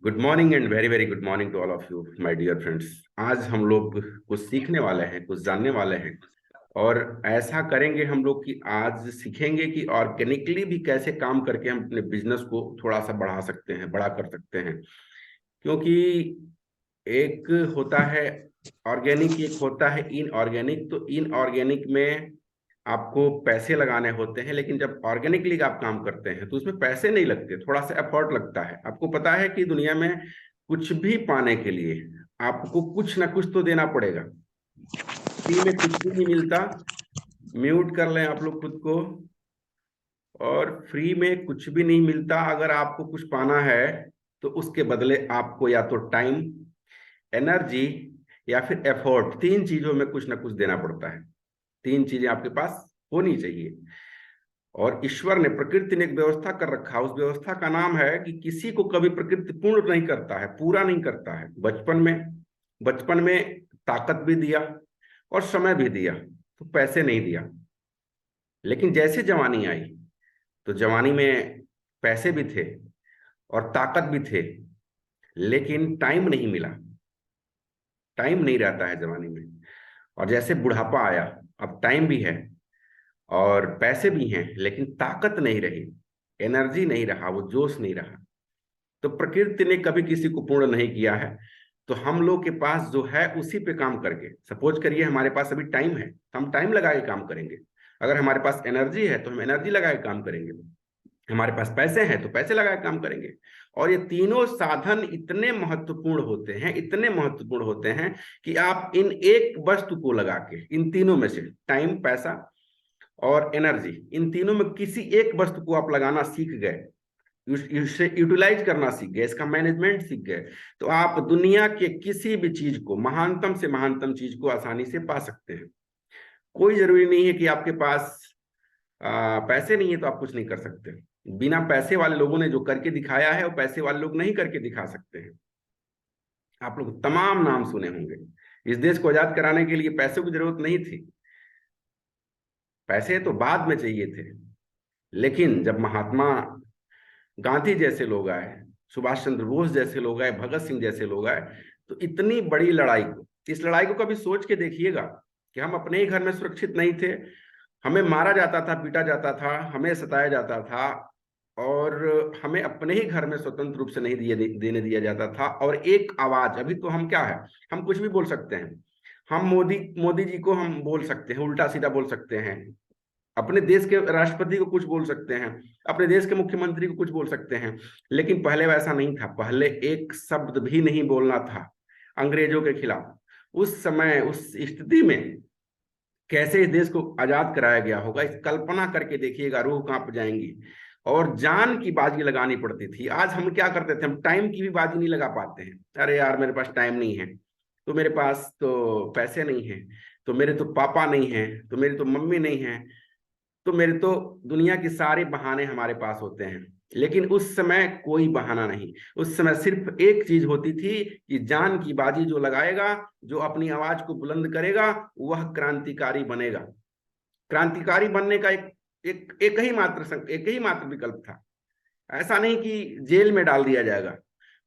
Good morning and very very good morning to all of you my dear friends. आज हम लोग कुछ सीखने वाले हैं, कुछ जानने वाले हैं। और ऐसा करेंगे हम लोग कि आज सीखेंगे कि ऑर्गेनिकली भी कैसे काम करके हम अपने बिजनेस को थोड़ा सा बढ़ा सकते हैं, बड़ा कर सकते हैं। क्योंकि एक होता है ऑर्गेनिक, एक होता है इनऑर्गेनिक। तो इनऑर्गेनिक में आपको पैसे लगाने होते हैं, लेकिन जब ऑर्गेनिकली आप काम करते हैं तो उसमें पैसे नहीं लगते, थोड़ा सा एफर्ट लगता है। आपको पता है कि दुनिया में कुछ भी पाने के लिए आपको कुछ ना कुछ तो देना पड़ेगा। फ्री में कुछ भी नहीं मिलता। म्यूट कर लें आप लोग खुद को। और फ्री में कुछ भी नहीं मिलता। अगर आपको कुछ पाना है तो उसके बदले आपको या तो टाइम, एनर्जी या फिर एफर्ट, तीन चीजों में कुछ ना कुछ देना पड़ता है। तीन चीजें आपके पास होनी चाहिए। और ईश्वर ने, प्रकृति ने एक व्यवस्था कर रखा है। उस व्यवस्था का नाम है कि किसी को कभी प्रकृति पूर्ण नहीं करता है, पूरा नहीं करता है। बचपन में ताकत भी दिया और समय भी दिया, तो पैसे नहीं दिया। लेकिन जैसे जवानी आई तो जवानी में पैसे भी थे और ताकत भी थे, लेकिन टाइम नहीं मिला। टाइम नहीं रहता है जवानी में। और जैसे बुढ़ापा आया, अब टाइम भी है और पैसे भी हैं, लेकिन ताकत नहीं रही, एनर्जी नहीं रहा, वो जोश नहीं रहा। तो प्रकृति ने कभी किसी को पूर्ण नहीं किया है। तो हम लोग के पास जो है उसी पे काम करके, सपोज करिए हमारे पास अभी टाइम है तो हम टाइम लगा के काम करेंगे। अगर हमारे पास एनर्जी है तो हम एनर्जी लगा के काम करेंगे। हमारे पास पैसे हैं तो पैसे लगा के काम करेंगे। और ये तीनों साधन इतने महत्वपूर्ण होते हैं, इतने महत्वपूर्ण होते हैं कि आप इन एक वस्तु को लगा के, इन तीनों में से टाइम, पैसा और एनर्जी, इन तीनों में किसी एक वस्तु को आप लगाना सीख गए, इसे यूटिलाइज करना सीख गए, इसका मैनेजमेंट सीख गए, तो आप दुनिया के किसी भी चीज को, महानतम से महानतम चीज को आसानी से पा सकते हैं। कोई जरूरी नहीं है कि आपके पास पैसे नहीं है तो आप कुछ नहीं कर सकते। बिना पैसे वाले लोगों ने जो करके दिखाया है वो पैसे वाले लोग नहीं करके दिखा सकते हैं। आप लोग तमाम नाम सुने होंगे। इस देश को आजाद कराने के लिए पैसों की जरूरत नहीं थी। पैसे तो बाद में चाहिए थे। लेकिन जब महात्मा गांधी जैसे लोग आए, सुभाष चंद्र बोस जैसे लोग आए, भगत सिंह जैसे लोग आए, तो इतनी बड़ी लड़ाई को, इस लड़ाई को कभी सोच के देखिएगा कि हम अपने ही घर में सुरक्षित नहीं थे, हमें मारा जाता था, पीटा जाता था, हमें सताया जाता था, और हमें अपने ही घर में स्वतंत्र रूप से नहीं देने दिया जाता था। और एक आवाज, अभी तो हम क्या है, हम कुछ भी बोल सकते हैं। हम मोदी मोदी जी को हम बोल सकते हैं, उल्टा सीधा बोल सकते हैं। अपने देश के राष्ट्रपति को कुछ बोल सकते हैं, अपने देश के मुख्यमंत्री को कुछ बोल सकते हैं। लेकिन पहले वैसा नहीं था। पहले एक शब्द भी नहीं बोलना था अंग्रेजों के खिलाफ। उस समय, उस स्थिति में कैसे इस देश को आजाद कराया गया होगा, इस कल्पना करके देखिएगा, रूह कांप जाएंगी। और जान की बाजी लगानी पड़ती थी। आज हम क्या करते थे, हम टाइम की भी बाजी नहीं लगा पाते हैं। अरे यार, मेरे पास टाइम नहीं है, तो मेरे पास तो पैसे नहीं है, तो मेरे तो पापा नहीं है, तो मेरी तो मम्मी नहीं है, तो मेरे तो दुनिया के सारे बहाने हमारे पास होते हैं। लेकिन उस समय कोई बहाना नहीं। उस समय सिर्फ एक चीज होती थी कि जान की बाजी जो लगाएगा, जो अपनी आवाज को बुलंद करेगा, वह क्रांतिकारी बनेगा। क्रांतिकारी बनने का एक ही मात्र विकल्प था। ऐसा नहीं कि जेल में डाल दिया जाएगा,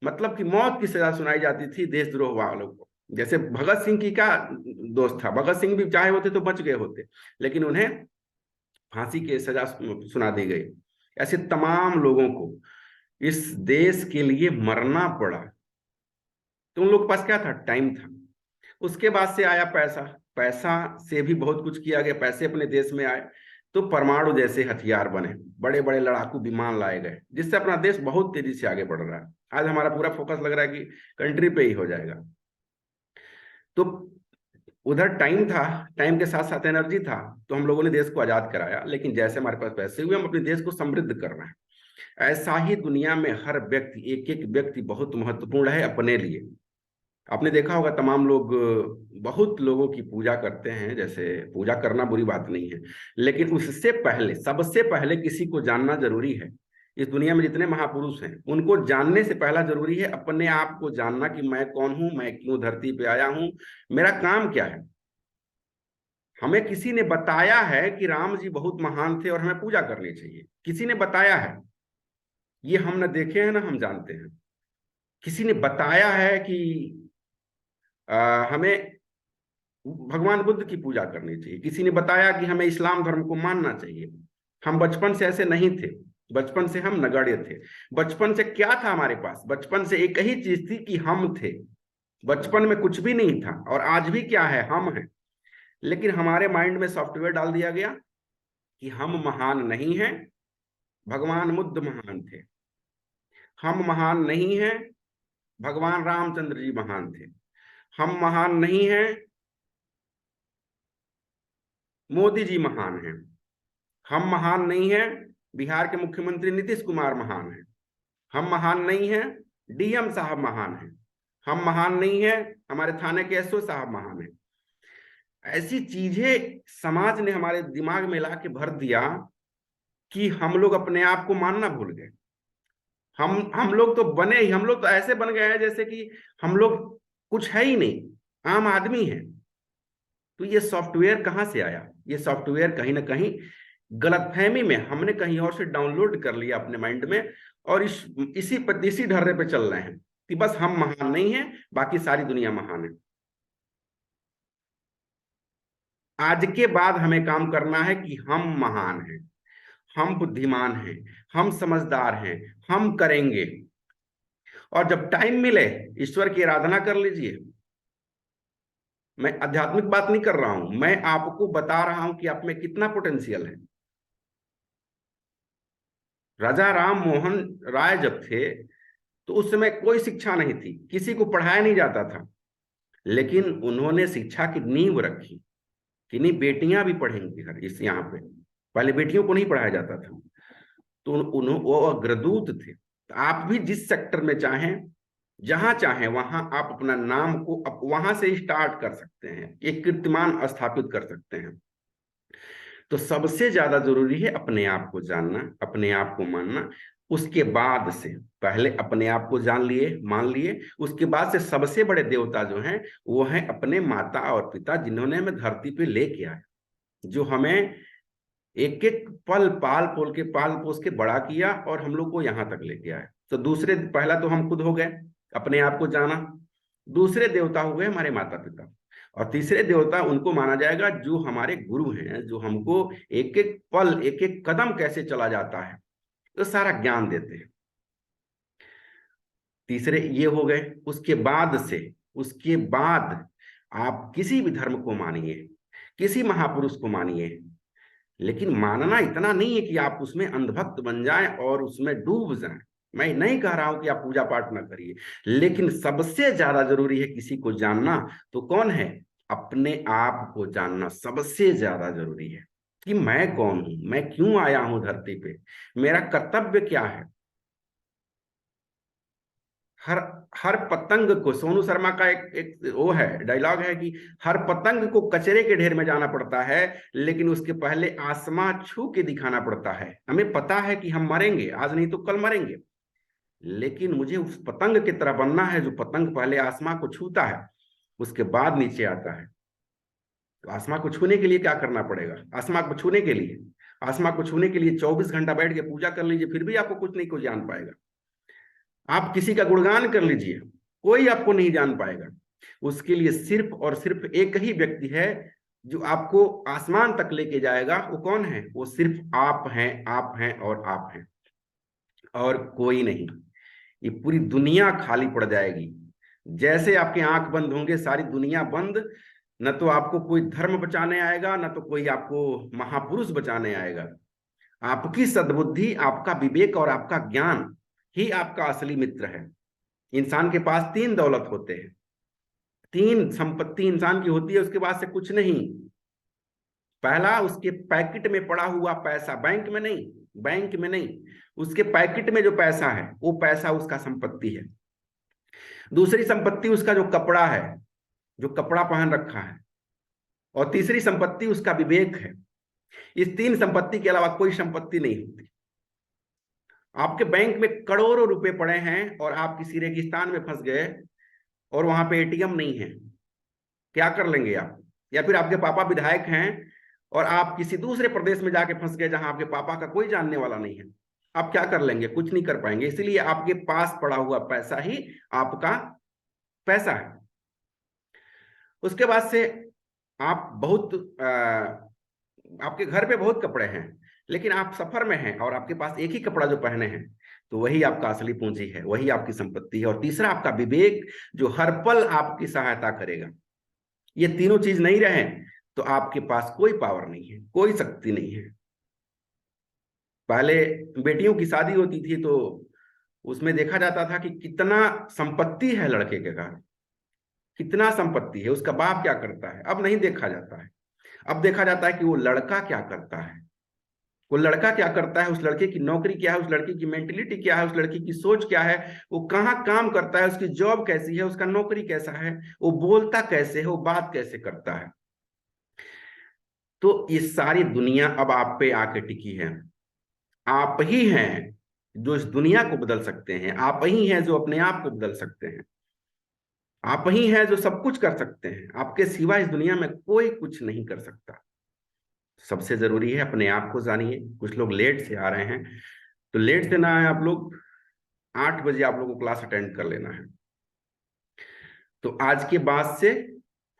मतलब कि मौत की सजा सुनाई जाती थी देशद्रोह वालों को। जैसे भगत सिंह की क्या दोस्त था, भगत सिंह भी चाहे होते तो बच गए होते, लेकिन उन्हें फांसी की सजा सुना दी गई। ऐसे तमाम लोगों को इस देश के लिए मरना पड़ा। तो उन लोग के पास क्या था, टाइम था। उसके बाद से आया पैसा। पैसा से भी बहुत कुछ किया गया। पैसे अपने देश में आए तो परमाणु जैसे हथियार बने, बड़े बड़े लड़ाकू विमान लाए गए, जिससे अपना देश बहुत तेजी से आगे बढ़ रहा है। आज हमारा पूरा फोकस लग रहा है कि कंट्री पे ही हो जाएगा। तो उधर टाइम था, टाइम के साथ साथ एनर्जी था, तो हम लोगों ने देश को आजाद कराया। लेकिन जैसे हमारे पास पैसे हुए, हम अपने देश को समृद्ध कर रहे हैं। ऐसा ही दुनिया में हर व्यक्ति, एक एक व्यक्ति बहुत महत्वपूर्ण है अपने लिए। आपने देखा होगा तमाम लोग, बहुत लोगों की पूजा करते हैं। जैसे पूजा करना बुरी बात नहीं है, लेकिन उससे पहले, सबसे पहले किसी को जानना जरूरी है। इस दुनिया में जितने महापुरुष हैं, उनको जानने से पहला जरूरी है अपने आप को जानना कि मैं कौन हूं, मैं क्यों धरती पे आया हूं, मेरा काम क्या है। हमें किसी ने बताया है कि राम जी बहुत महान थे और हमें पूजा करनी चाहिए, किसी ने बताया है। ये हम न देखे हैं ना हम जानते हैं। किसी ने बताया है कि हमें भगवान बुद्ध की पूजा करनी चाहिए, किसी ने बताया कि हमें इस्लाम धर्म को मानना चाहिए। हम बचपन से ऐसे नहीं थे, बचपन से हम नगण्य थे। बचपन से क्या था हमारे पास? बचपन से एक ही चीज थी कि हम थे। बचपन में कुछ भी नहीं था, और आज भी क्या है? हम हैं। लेकिन हमारे माइंड में सॉफ्टवेयर डाल दिया गया कि हम महान नहीं हैं, भगवान बुद्ध महान थे। हम महान नहीं हैं, भगवान रामचंद्र जी महान थे। हम महान नहीं हैं, मोदी जी महान हैं। हम महान नहीं हैं, बिहार के मुख्यमंत्री नीतीश कुमार महान हैं। हम महान नहीं हैं, डीएम साहब महान हैं। हम महान नहीं हैं, हमारे थाने के एसओ साहब महान हैं। ऐसी चीजें समाज ने हमारे दिमाग में ला के भर दिया कि हम लोग अपने आप को मानना भूल गए। हम लोग तो बने ही, हम लोग तो ऐसे बन गए हैं जैसे कि हम लोग कुछ है ही नहीं, आम आदमी है। तो ये सॉफ्टवेयर कहाँ से आया? ये सॉफ्टवेयर कहीं ना कहीं गलतफहमी में हमने कहीं और से डाउनलोड कर लिया अपने माइंड में, और इसी ढर्रे पे चल रहे हैं कि बस हम महान नहीं हैं, बाकी सारी दुनिया महान है। आज के बाद हमें काम करना है कि हम महान हैं, हम बुद्धिमान हैं, हम समझदार हैं, हम करेंगे। और जब टाइम मिले, ईश्वर की आराधना कर लीजिए। मैं आध्यात्मिक बात नहीं कर रहा हूं, मैं आपको बता रहा हूं कि आप में कितना पोटेंशियल है। राजा राम मोहन राय जब थे तो उस समय कोई शिक्षा नहीं थी, किसी को पढ़ाया नहीं जाता था, लेकिन उन्होंने शिक्षा की नींव रखी कि नहीं, बेटियां भी पढ़ेंगी। हर इस यहाँ पे पहले बेटियों को नहीं पढ़ाया जाता था। तो वो अग्रदूत थे। तो आप भी जिस सेक्टर में चाहें, जहां चाहें, वहां आप अपना नाम को वहां से स्टार्ट कर सकते हैं, एक कीर्तिमान स्थापित कर सकते हैं। तो सबसे ज्यादा जरूरी है अपने आप को जानना, अपने आप को मानना। उसके बाद से, पहले अपने आप को जान लिए, मान लिए, उसके बाद से सबसे बड़े देवता जो हैं वो हैं अपने माता और पिता, जिन्होंने हमें धरती पे लेके आए, जो हमें एक एक पल पाल पोस के बड़ा किया और हम लोग को यहाँ तक लेके आए। तो दूसरे, पहला तो हम खुद हो गए, अपने आप को जाना। दूसरे देवता हो गए हमारे माता पिता। और तीसरे देवता उनको माना जाएगा जो हमारे गुरु हैं, जो हमको एक एक पल, एक एक कदम कैसे चला जाता है तो सारा ज्ञान देते हैं। तीसरे ये हो गए। उसके बाद आप किसी भी धर्म को मानिए, किसी महापुरुष को मानिए, लेकिन मानना इतना नहीं है कि आप उसमें अंधभक्त बन जाएं और उसमें डूब जाएं। मैं नहीं कह रहा हूं कि आप पूजा पाठ ना करिए, लेकिन सबसे ज्यादा जरूरी है किसी को जानना। तो कौन है? अपने आप को जानना सबसे ज्यादा जरूरी है कि मैं कौन हूं, मैं क्यों आया हूं धरती पे, मेरा कर्तव्य क्या है। हर हर पतंग को, सोनू शर्मा का एक वो है, डायलॉग है कि हर पतंग को कचरे के ढेर में जाना पड़ता है, लेकिन उसके पहले आसमां छू के दिखाना पड़ता है। हमें पता है कि हम मरेंगे, आज नहीं तो कल मरेंगे, लेकिन मुझे उस पतंग की तरह बनना है जो पतंग पहले आसमां को छूता है, उसके बाद नीचे आता है। तो आसमां को छूने के लिए क्या करना पड़ेगा? आसमां को छूने के लिए 24 घंटा बैठ के पूजा कर लीजिए, फिर भी आपको कुछ नहीं कुछ जान पाएगा। आप किसी का गुणगान कर लीजिए, कोई आपको नहीं जान पाएगा। उसके लिए सिर्फ और सिर्फ एक ही व्यक्ति है जो आपको आसमान तक लेके जाएगा। वो कौन है? वो सिर्फ आप हैं, आप हैं और आप हैं, और कोई नहीं। ये पूरी दुनिया खाली पड़ जाएगी। जैसे आपके आंख बंद होंगे, सारी दुनिया बंद। न तो आपको कोई धर्म बचाने आएगा, न तो कोई आपको महापुरुष बचाने आएगा। आपकी सद्बुद्धि, आपका विवेक और आपका ज्ञान ही आपका असली मित्र है। इंसान के पास तीन दौलत होते हैं, तीन संपत्ति इंसान की होती है, उसके पास से कुछ नहीं। पहला, उसके पैकेट में पड़ा हुआ पैसा, बैंक में नहीं, उसके पैकेट में जो पैसा है वो पैसा उसका संपत्ति है। दूसरी संपत्ति उसका जो कपड़ा है, जो कपड़ा पहन रखा है। और तीसरी संपत्ति उसका विवेक है। इस तीन संपत्ति के अलावा कोई संपत्ति नहीं होती। आपके बैंक में करोड़ों रुपए पड़े हैं और आप किसी रेगिस्तान में फंस गए और वहां पे एटीएम नहीं है, क्या कर लेंगे आप? या फिर आपके पापा विधायक हैं और आप किसी दूसरे प्रदेश में जाके फंस गए जहां आपके पापा का कोई जानने वाला नहीं है, आप क्या कर लेंगे? कुछ नहीं कर पाएंगे। इसलिए आपके पास पड़ा हुआ पैसा ही आपका पैसा है। उसके बाद से आप बहुत आपके घर पे बहुत कपड़े हैं, लेकिन आप सफर में हैं और आपके पास एक ही कपड़ा जो पहने हैं, तो वही आपका असली पूंजी है, वही आपकी संपत्ति है। और तीसरा आपका विवेक, जो हर पल आपकी सहायता करेगा। ये तीनों चीज नहीं रहे तो आपके पास कोई पावर नहीं है, कोई शक्ति नहीं है। पहले बेटियों की शादी होती थी तो उसमें देखा जाता था कि कितना संपत्ति है लड़के के घर, कितना संपत्ति है, उसका बाप क्या करता है। अब नहीं देखा जाता है। अब देखा जाता है कि वो लड़का क्या करता है, वो लड़का क्या करता है, उस लड़के की नौकरी क्या है, उस लड़के की मेंटेलिटी क्या है, उस लड़की की सोच क्या है, वो कहाँ काम करता है, उसकी जॉब कैसी है, उसका नौकरी कैसा है, वो बोलता कैसे है, वो बात कैसे करता है। तो ये सारी दुनिया अब आप पे आके टिकी है। आप ही हैं जो इस दुनिया को बदल सकते हैं, आप ही हैं जो अपने आप को बदल सकते हैं, आप ही हैं जो सब कुछ कर सकते हैं। आपके सिवा इस दुनिया में कोई कुछ नहीं कर सकता। सबसे जरूरी है अपने आप को जानिए। कुछ लोग लेट से आ रहे हैं, तो लेट से ना है, आप लोग 8 बजे आप लोगों को क्लास अटेंड कर लेना है। तो आज के बाद से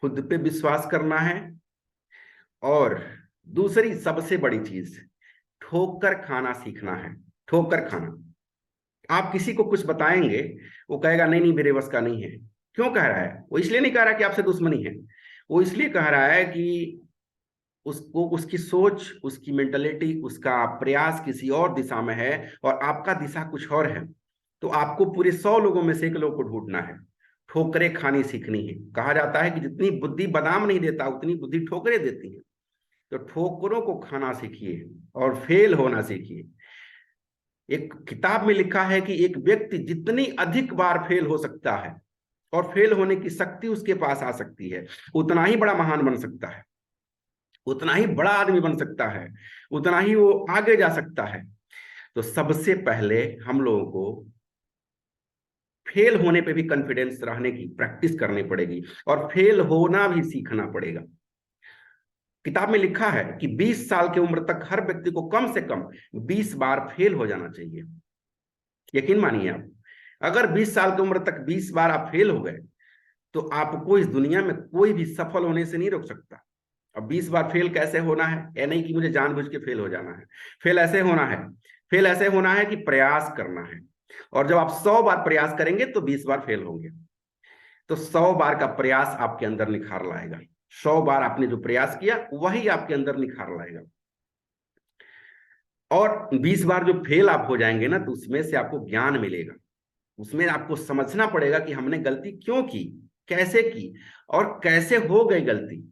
खुद पे विश्वास करना है। और दूसरी सबसे बड़ी चीज, ठोकर खाना सीखना है। ठोकर खाना। आप किसी को कुछ बताएंगे, वो कहेगा नहीं नहीं मेरे बस का नहीं है। क्यों कह रहा है? वो इसलिए नहीं कह रहा कि आपसे दुश्मनी है, वो इसलिए कह रहा है कि उसको, उसकी सोच, उसकी मेंटलिटी, उसका प्रयास किसी और दिशा में है और आपका दिशा कुछ और है। तो आपको पूरे 100 लोगों में से एक लोग को ढूंढना है, ठोकरें खानी सीखनी है। कहा जाता है कि जितनी बुद्धि बादाम नहीं देता उतनी बुद्धि ठोकरें देती है। तो ठोकरों को खाना सीखिए और फेल होना सीखिए। एक किताब में लिखा है कि एक व्यक्ति जितनी अधिक बार फेल हो सकता है और फेल होने की शक्ति उसके पास आ सकती है, उतना ही बड़ा महान बन सकता है, उतना ही बड़ा आदमी बन सकता है, उतना ही वो आगे जा सकता है। तो सबसे पहले हम लोगों को फेल होने पे भी कॉन्फिडेंस रहने की प्रैक्टिस करनी पड़ेगी और फेल होना भी सीखना पड़ेगा। किताब में लिखा है कि 20 साल की उम्र तक हर व्यक्ति को कम से कम 20 बार फेल हो जाना चाहिए। यकीन मानिए आप, अगर 20 साल की उम्र तक 20 बार आप फेल हो गए तो आपको इस दुनिया में कोई भी सफल होने से नहीं रोक सकता। अब 20 बार फेल कैसे होना है? ये नहीं कि मुझे जानबूझ के फेल हो जाना है। फेल ऐसे होना है, फेल ऐसे होना है कि प्रयास करना है। और जब आप 100 बार प्रयास करेंगे तो 20 बार फेल होंगे। तो 100 बार का प्रयास आपके अंदर निखार लाएगा। 100 बार आपने जो प्रयास किया वही आपके अंदर निखार लाएगा। और 20 बार जो फेल आप हो जाएंगे ना, तो उसमें से आपको ज्ञान मिलेगा। उसमें आपको समझना पड़ेगा कि हमने गलती क्यों की, कैसे की और कैसे हो गई गलती।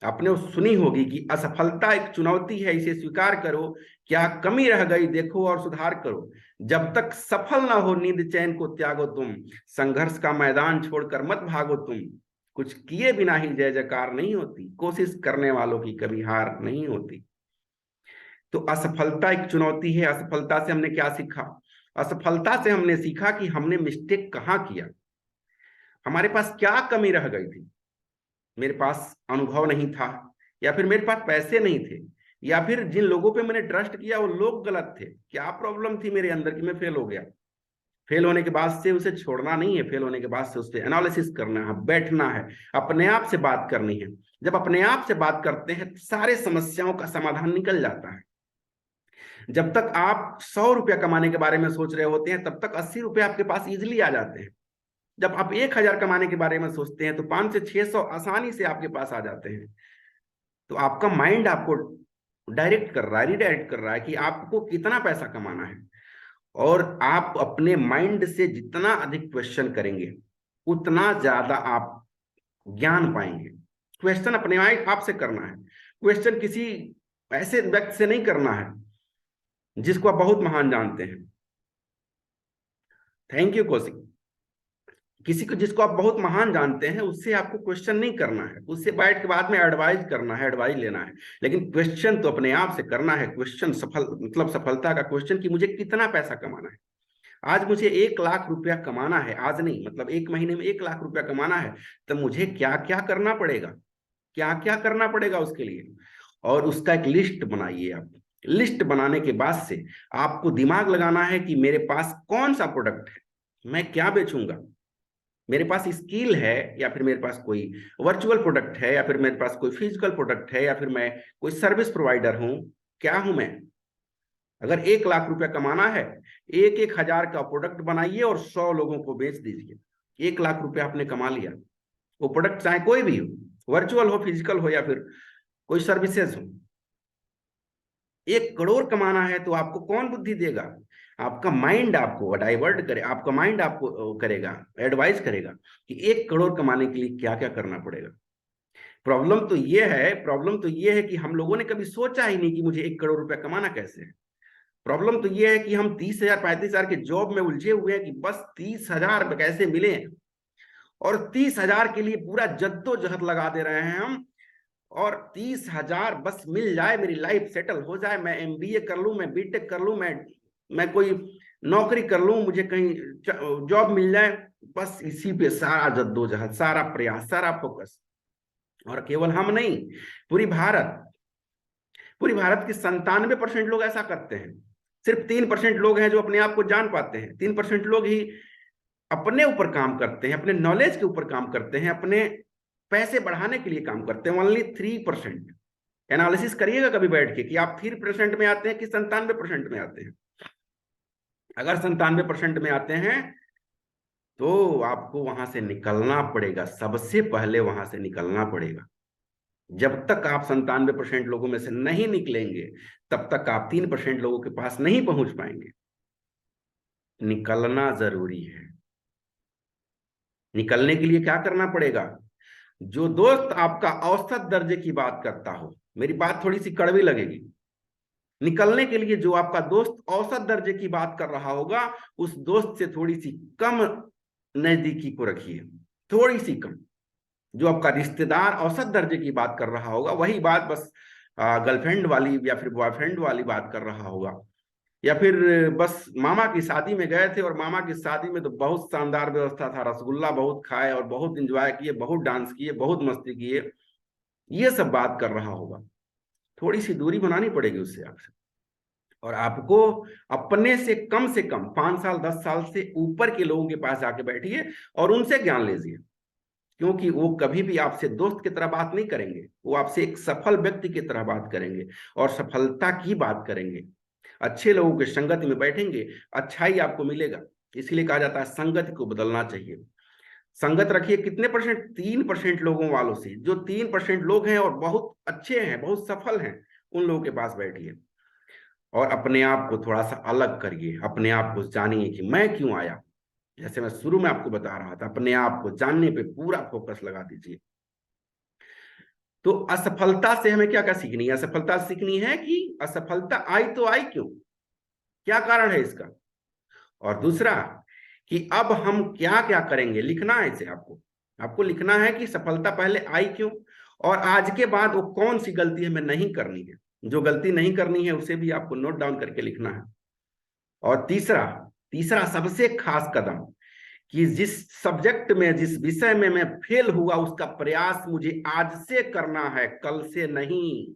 आपने वो सुनी होगी कि असफलता एक चुनौती है, इसे स्वीकार करो, क्या कमी रह गई देखो और सुधार करो। जब तक सफल ना हो नींद चैन को त्यागो तुम, संघर्ष का मैदान छोड़कर मत भागो तुम। कुछ किए बिना ही जय जयकार नहीं होती, कोशिश करने वालों की कभी हार नहीं होती। तो असफलता एक चुनौती है। असफलता से हमने क्या सीखा? असफलता से हमने सीखा कि हमने मिस्टेक कहाँ किया, हमारे पास क्या कमी रह गई थी। मेरे पास अनुभव नहीं था, या फिर मेरे पास पैसे नहीं थे, या फिर जिन लोगों पे मैंने ट्रस्ट किया वो लोग गलत थे। क्या प्रॉब्लम थी मेरे अंदर कि मैं फेल हो गया? फेल होने के बाद से उसे छोड़ना नहीं है, फेल होने के बाद से उस पर एनालिसिस करना है, बैठना है, अपने आप से बात करनी है। जब अपने आप से बात करते हैं सारे समस्याओं का समाधान निकल जाता है। जब तक आप 100 रुपया कमाने के बारे में सोच रहे होते हैं तब तक 80 रुपये आपके पास इजिली आ जाते हैं। जब आप 1000 कमाने के बारे में सोचते हैं तो 500 से 600 आसानी से आपके पास आ जाते हैं। तो आपका माइंड आपको डायरेक्ट कर रहा है, रिडायरेक्ट कर रहा है कि आपको कितना पैसा कमाना है। और आप अपने माइंड से जितना अधिक क्वेश्चन करेंगे उतना ज्यादा आप ज्ञान पाएंगे। क्वेश्चन अपने आप से करना है, क्वेश्चन किसी ऐसे व्यक्ति से नहीं करना है जिसको आप बहुत महान जानते हैं। Thank you Kaushik. किसी को जिसको आप बहुत महान जानते हैं उससे आपको क्वेश्चन नहीं करना है, उससे बैठ के बाद में एडवाइस करना है, एडवाइस लेना है। लेकिन क्वेश्चन तो अपने आप से करना है। क्वेश्चन सफल मतलब सफलता का क्वेश्चन कि मुझे कितना पैसा कमाना है। आज मुझे 1 लाख रुपया कमाना है, आज नहीं मतलब 1 महीने में 1 लाख रुपया कमाना है, तो मुझे क्या क्या करना पड़ेगा, क्या क्या करना पड़ेगा उसके लिए। और उसका एक लिस्ट बनाइए आप। लिस्ट बनाने के बाद से आपको दिमाग लगाना है कि मेरे पास कौन सा प्रोडक्ट है, मैं क्या बेचूंगा, मेरे पास स्किल है या फिर मेरे पास कोई वर्चुअल प्रोडक्ट है या फिर मेरे पास कोई फिजिकल प्रोडक्ट है या फिर मैं कोई सर्विस प्रोवाइडर हूं, क्या हूं मैं। अगर 1 लाख रुपया कमाना है, 1-1 हजार का प्रोडक्ट बनाइए और 100 लोगों को बेच दीजिए, 1 लाख रुपया आपने कमा लिया। वो प्रोडक्ट चाहे कोई भी हो, वर्चुअल हो, फिजिकल हो या फिर कोई सर्विसेज हो। 1 करोड़ कमाना है तो आपको कौन बुद्धि देगा, आपका माइंड आपको डाइवर्ट करे, आपका माइंड आपको करेगा, एडवाइस करेगा कि 1 करोड़ कमाने के लिए क्या क्या करना पड़ेगा। प्रॉब्लम तो ये है कि हम लोगों ने कभी सोचा ही नहीं कि मुझे 1 करोड़ रुपया कमाना कैसे है। प्रॉब्लम तो ये है कि हम 30,000 35,000 के जॉब में उलझे हुए हैं कि बस 30,000 कैसे मिले, और 30,000 के लिए पूरा जद्दोजहद लगा दे रहे हैं हम। और 30,000 बस मिल जाए, मेरी लाइफ सेटल हो जाए, मैं एमबीए कर लूं, मैं बीटेक कर लूं, मैं कोई नौकरी कर लूं, मुझे कहीं जॉब मिल जाए, बस इसी पे सारा जद्दोजहद, सारा प्रयास, सारा फोकस। और केवल हम नहीं, पूरी भारत पूरी भारत के 97% लोग ऐसा करते हैं। सिर्फ 3% लोग हैं जो अपने आप को जान पाते हैं। 3% लोग ही अपने ऊपर काम करते हैं, अपने नॉलेज के ऊपर काम करते हैं, अपने पैसे बढ़ाने के लिए काम करते हैं। ओनली 3%। एनालिसिस करिएगा कभी बैठ के कि आप 3% में आते हैं कि 97% में आते हैं। अगर 97% में आते हैं तो आपको वहां से निकलना पड़ेगा, सबसे पहले वहां से निकलना पड़ेगा। जब तक आप 97% लोगों में से नहीं निकलेंगे, तब तक आप 3% लोगों के पास नहीं पहुंच पाएंगे। निकलना जरूरी है। निकलने के लिए क्या करना पड़ेगा? जो दोस्त आपका औसत दर्जे की बात करता हो, मेरी बात थोड़ी सी कड़वी लगेगी, निकलने के लिए जो आपका दोस्त औसत दर्जे की बात कर रहा होगा, उस दोस्त से थोड़ी सी कम नजदीकी को रखिए, थोड़ी सी कम। जो आपका रिश्तेदार औसत दर्जे की बात कर रहा होगा, वही बात बस गर्लफ्रेंड वाली या फिर बॉयफ्रेंड वाली बात कर रहा होगा, या फिर बस मामा की शादी में गए थे और मामा की शादी में तो बहुत शानदार व्यवस्था था, रसगुल्ला बहुत खाए और बहुत इंजॉय किए, बहुत डांस किए, बहुत मस्ती किए, ये सब बात कर रहा होगा। थोड़ी सी दूरी बनानी पड़ेगी उससे आपसे। और आपको अपने से कम 5 साल 10 साल से ऊपर के लोगों के पास जाके बैठिए और उनसे ज्ञान लीजिए, क्योंकि वो कभी भी आपसे दोस्त की तरह बात नहीं करेंगे, वो आपसे एक सफल व्यक्ति की तरह बात करेंगे और सफलता की बात करेंगे। अच्छे लोगों के संगति में बैठेंगे, अच्छाई आपको मिलेगा। इसीलिए कहा जाता है संगति को बदलना चाहिए। संगत रखिए कितने परसेंट? 3% लोगों वालों से। जो 3% लोग हैं और बहुत अच्छे हैं, बहुत सफल हैं, उन लोगों के पास बैठिए और अपने आप को थोड़ा सा अलग करिए। अपने आप को जानिए कि मैं क्यों आया। जैसे मैं शुरू में आपको बता रहा था, अपने आप को जानने पे पूरा फोकस लगा दीजिए। तो असफलता से हमें क्या क्या सीखनी है? असफलता सीखनी है कि असफलता आई तो आई क्यों, क्या कारण है इसका। और दूसरा कि अब हम क्या क्या करेंगे, लिखना है इसे। आपको लिखना है कि सफलता पहले आई क्यों, और आज के बाद वो कौन सी गलती हमें नहीं करनी है। जो गलती नहीं करनी है उसे भी आपको नोट डाउन करके लिखना है। और तीसरा तीसरा सबसे खास कदम, कि जिस सब्जेक्ट में, जिस विषय में मैं फेल हुआ, उसका प्रयास मुझे आज से करना है, कल से नहीं।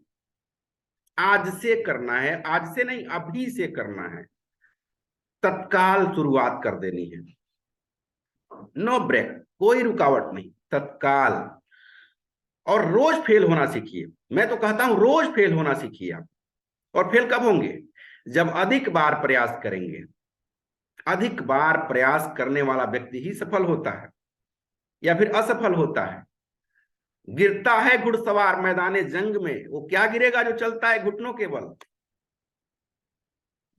आज से करना है, आज से नहीं, अभी से करना है। तत्काल शुरुआत कर देनी है, नो ब्रेक, कोई रुकावट नहीं, तत्काल। और रोज फेल होना सीखिए। मैं तो कहता हूं रोज फेल होना सीखिए आप। और फेल कब होंगे? जब अधिक बार प्रयास करेंगे। अधिक बार प्रयास करने वाला व्यक्ति ही सफल होता है या फिर असफल होता है। गिरता है घुड़सवार मैदाने जंग में, वो क्या गिरेगा? जो चलता है घुटनों के बल।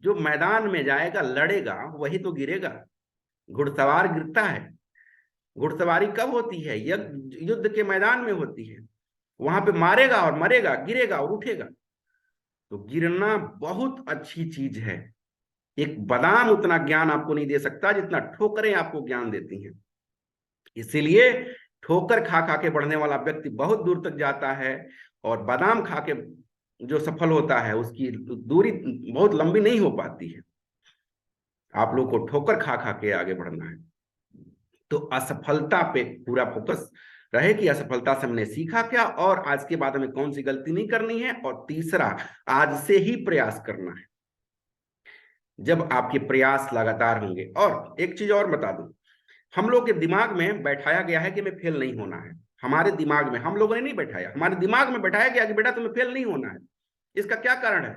जो मैदान में जाएगा, लड़ेगा, वही तो गिरेगा। घुड़सवार गिरता है। घुड़सवारी कब होती है? युद्ध के मैदान में होती है। वहां पे मारेगा और मरेगा, गिरेगा और उठेगा। तो गिरना बहुत अच्छी चीज है। एक बादाम उतना ज्ञान आपको नहीं दे सकता जितना ठोकरें आपको ज्ञान देती हैं। इसीलिए ठोकर खा खा के बढ़ने वाला व्यक्ति बहुत दूर तक जाता है, और बादाम खा के जो सफल होता है उसकी दूरी बहुत लंबी नहीं हो पाती है। आप लोग को ठोकर खा खा के आगे बढ़ना है। तो असफलता पे पूरा फोकस रहे कि असफलता से हमने सीखा क्या और आज के बाद हमें कौन सी गलती नहीं करनी है, और तीसरा, आज से ही प्रयास करना है। जब आपके प्रयास लगातार होंगे, और एक चीज और बता दूं, हम लोग के दिमाग में बैठाया गया है कि हमें फेल नहीं होना है। हमारे दिमाग में, हम लोगों ने नहीं बैठाया, हमारे दिमाग में बैठाया गया कि बेटा तुम्हें फेल नहीं होना है। इसका क्या कारण है?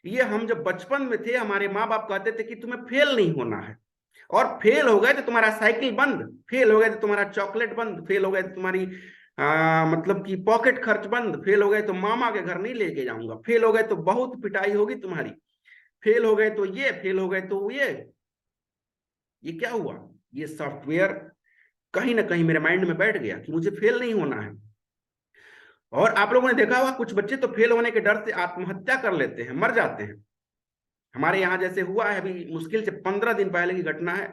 ये हम जब बचपन में थे, हमारे माँ बाप कहते थे कि तुम्हें फेल नहीं होना है, और फेल हो गए तो तुम्हारा साइकिल बंद, फेल हो गए तो तुम्हारा चॉकलेट बंद, फेल हो गए तो तुम्हारी मतलब कि पॉकेट खर्च बंद, फेल हो गए तो मामा के घर नहीं लेके जाऊंगा, फेल हो गए तो बहुत पिटाई होगी तुम्हारी, फेल हो गए तो ये, फेल हो गए तो ये क्या हुआ? ये सॉफ्टवेयर कहीं ना कहीं मेरे माइंड में बैठ गया कि मुझे फेल नहीं होना है। और आप लोगों ने देखा होगा, कुछ बच्चे तो फेल होने के डर से आत्महत्या कर लेते हैं, मर जाते हैं। हमारे यहाँ जैसे हुआ है, अभी मुश्किल से 15 दिन पहले की घटना है।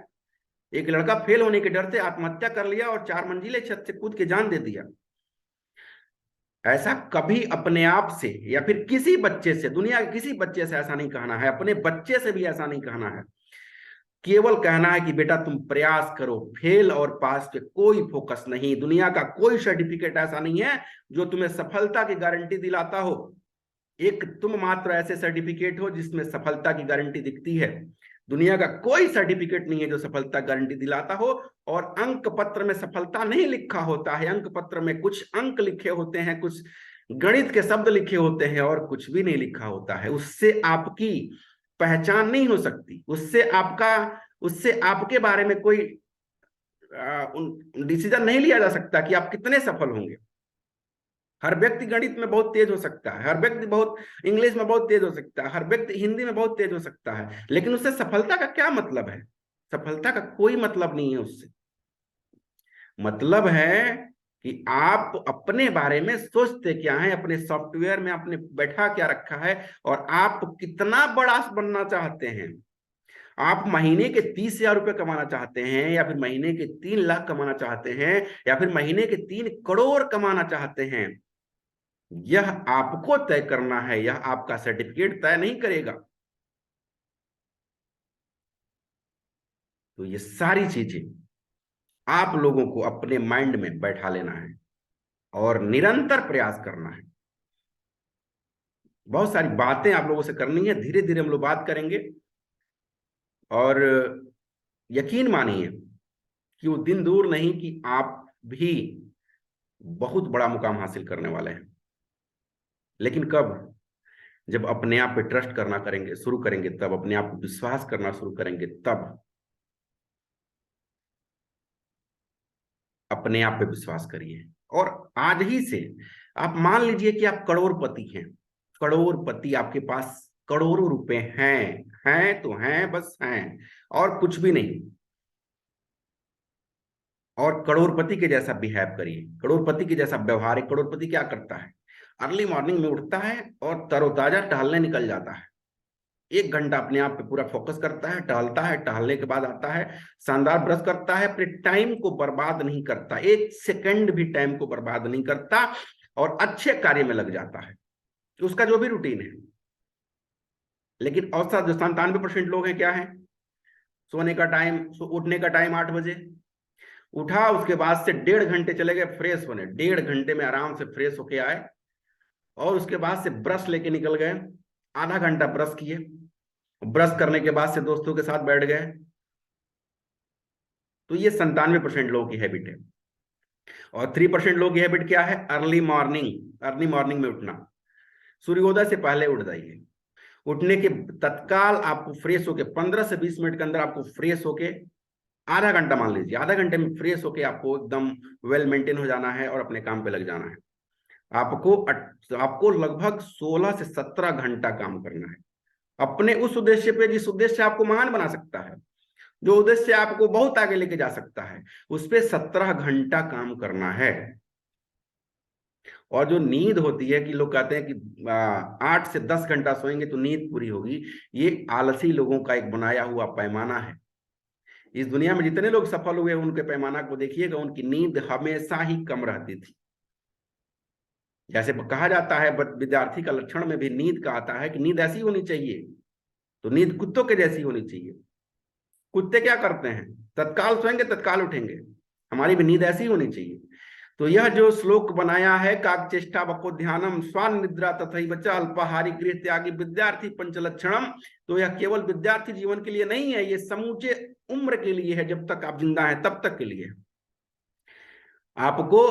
एक लड़का फेल होने के डर से आत्महत्या कर लिया और 4 मंजिले छत से कूद के जान दे दिया। ऐसा कभी अपने आप से या फिर किसी बच्चे से, दुनिया के किसी बच्चे से ऐसा नहीं कहना है, अपने बच्चे से भी ऐसा नहीं कहना है। केवल कहना है कि बेटा तुम प्रयास करो, फेल और पास पे कोई फोकस नहीं। दुनिया का कोई सर्टिफिकेट ऐसा नहीं है जो तुम्हें सफलता की गारंटी दिलाता हो। एक तुम मात्र ऐसे सर्टिफिकेट हो जिसमें सफलता की गारंटी दिखती है। दुनिया का कोई सर्टिफिकेट नहीं है जो सफलता गारंटी दिलाता हो। और अंक पत्र में सफलता नहीं लिखा होता है, अंक पत्र में कुछ अंक लिखे होते हैं, कुछ गणित के शब्द लिखे होते हैं, और कुछ भी नहीं लिखा होता है। उससे आपकी पहचान नहीं हो सकती, उससे आपके बारे में कोई डिसीजन नहीं लिया जा सकता कि आप कितने सफल होंगे। हर व्यक्ति गणित में बहुत तेज हो सकता है, हर व्यक्ति बहुत इंग्लिश में बहुत तेज हो सकता है, हर व्यक्ति हिंदी में बहुत तेज हो सकता है, लेकिन उससे सफलता का क्या मतलब है? सफलता का कोई मतलब नहीं है उससे। मतलब है कि आप अपने बारे में सोचते क्या हैं, अपने सॉफ्टवेयर में आपने बैठा क्या रखा है, और आप कितना बड़ा बनना चाहते हैं। आप महीने के 30,000 रुपए कमाना चाहते हैं, या फिर महीने के 3 लाख कमाना चाहते हैं, या फिर महीने के 3 करोड़ कमाना चाहते हैं, यह आपको तय करना है, यह आपका सर्टिफिकेट तय नहीं करेगा। तो ये सारी चीजें आप लोगों को अपने माइंड में बैठा लेना है और निरंतर प्रयास करना है। बहुत सारी बातें आप लोगों से करनी है, धीरे धीरे हम लोग बात करेंगे। और यकीन मानिए कि वो दिन दूर नहीं कि आप भी बहुत बड़ा मुकाम हासिल करने वाले हैं। लेकिन कब? जब अपने आप पे ट्रस्ट करना करेंगे, शुरू करेंगे, तब अपने आप पे विश्वास करना शुरू करेंगे, तब अपने आप पे विश्वास करिए। और आज ही से आप मान लीजिए कि आप करोड़पति हैं, करोड़पति, आपके पास करोड़ों रुपए हैं तो हैं, बस हैं, और कुछ भी नहीं। और करोड़पति के जैसा बिहेव करिए, करोड़पति के जैसा व्यवहार। एक करोड़पति क्या करता है? अर्ली मॉर्निंग में उठता है और तरोताजा टहलने निकल जाता है। 1 घंटा अपने आप पे पूरा फोकस करता है, टहलता है, टहलने के बाद आता है, शानदार ब्रश करता है, अपने टाइम को बर्बाद नहीं करता, 1 सेकंड भी टाइम को बर्बाद नहीं करता, और अच्छे कार्य में लग जाता है, उसका जो भी रूटीन है। लेकिन औसत जो 97% लोग हैं, क्या है? सोने का टाइम, उठने का टाइम 8 बजे, उठा, उसके बाद से 1.5 घंटे चले गए फ्रेश होने, 1.5 घंटे में आराम से फ्रेश होके आए, और उसके बाद से ब्रश लेके निकल गए, आधा घंटा ब्रश किए, ब्रश करने के बाद से दोस्तों के साथ बैठ गए। तो ये 97% लोगों की हैबिट है। और 3% लोगों की हैबिट क्या है? अर्ली मॉर्निंग, अर्ली मॉर्निंग में उठना, सूर्योदय से पहले उठ जाइए। उठने के तत्काल आपको फ्रेश होके 15 से 20 मिनट के अंदर आपको फ्रेश होके, आधा घंटा मान लीजिए, आधा घंटे में फ्रेश होके आपको एकदम वेल मेंटेन हो जाना है और अपने काम पे लग जाना है। आपको लगभग 16 से 17 घंटा काम करना है अपने उस उद्देश्य पे जिस उद्देश्य आपको महान बना सकता है, जो उद्देश्य आपको बहुत आगे लेके जा सकता है, उस पे 17 घंटा काम करना है। और जो नींद होती है, कि लोग कहते हैं कि 8 से 10 घंटा सोएंगे तो नींद पूरी होगी, ये आलसी लोगों का एक बनाया हुआ पैमाना है। इस दुनिया में जितने लोग सफल हुए उनके पैमाना को देखिएगा, उनकी नींद हमेशा ही कम रहती थी। जैसे कहा जाता है विद्यार्थी का लक्षण में भी नींद का आता है कि नींद ऐसी होनी चाहिए, तो नींद कुत्तों के जैसी होनी चाहिए। कुत्ते क्या करते हैं? तत्काल सोएंगे, तत्काल उठेंगे। हमारी भी नींद ऐसी होनी चाहिए। तो यह जो श्लोक बनाया है, काकचेष्टा बको ध्यानम स्वान निद्रा तथैव च अल्पाहारी गृह त्यागी विद्यार्थी पंचलक्षणम, तो यह केवल विद्यार्थी जीवन के लिए नहीं है, ये समूचे उम्र के लिए है, जब तक आप जिंदा हैं तब तक के लिए। आपको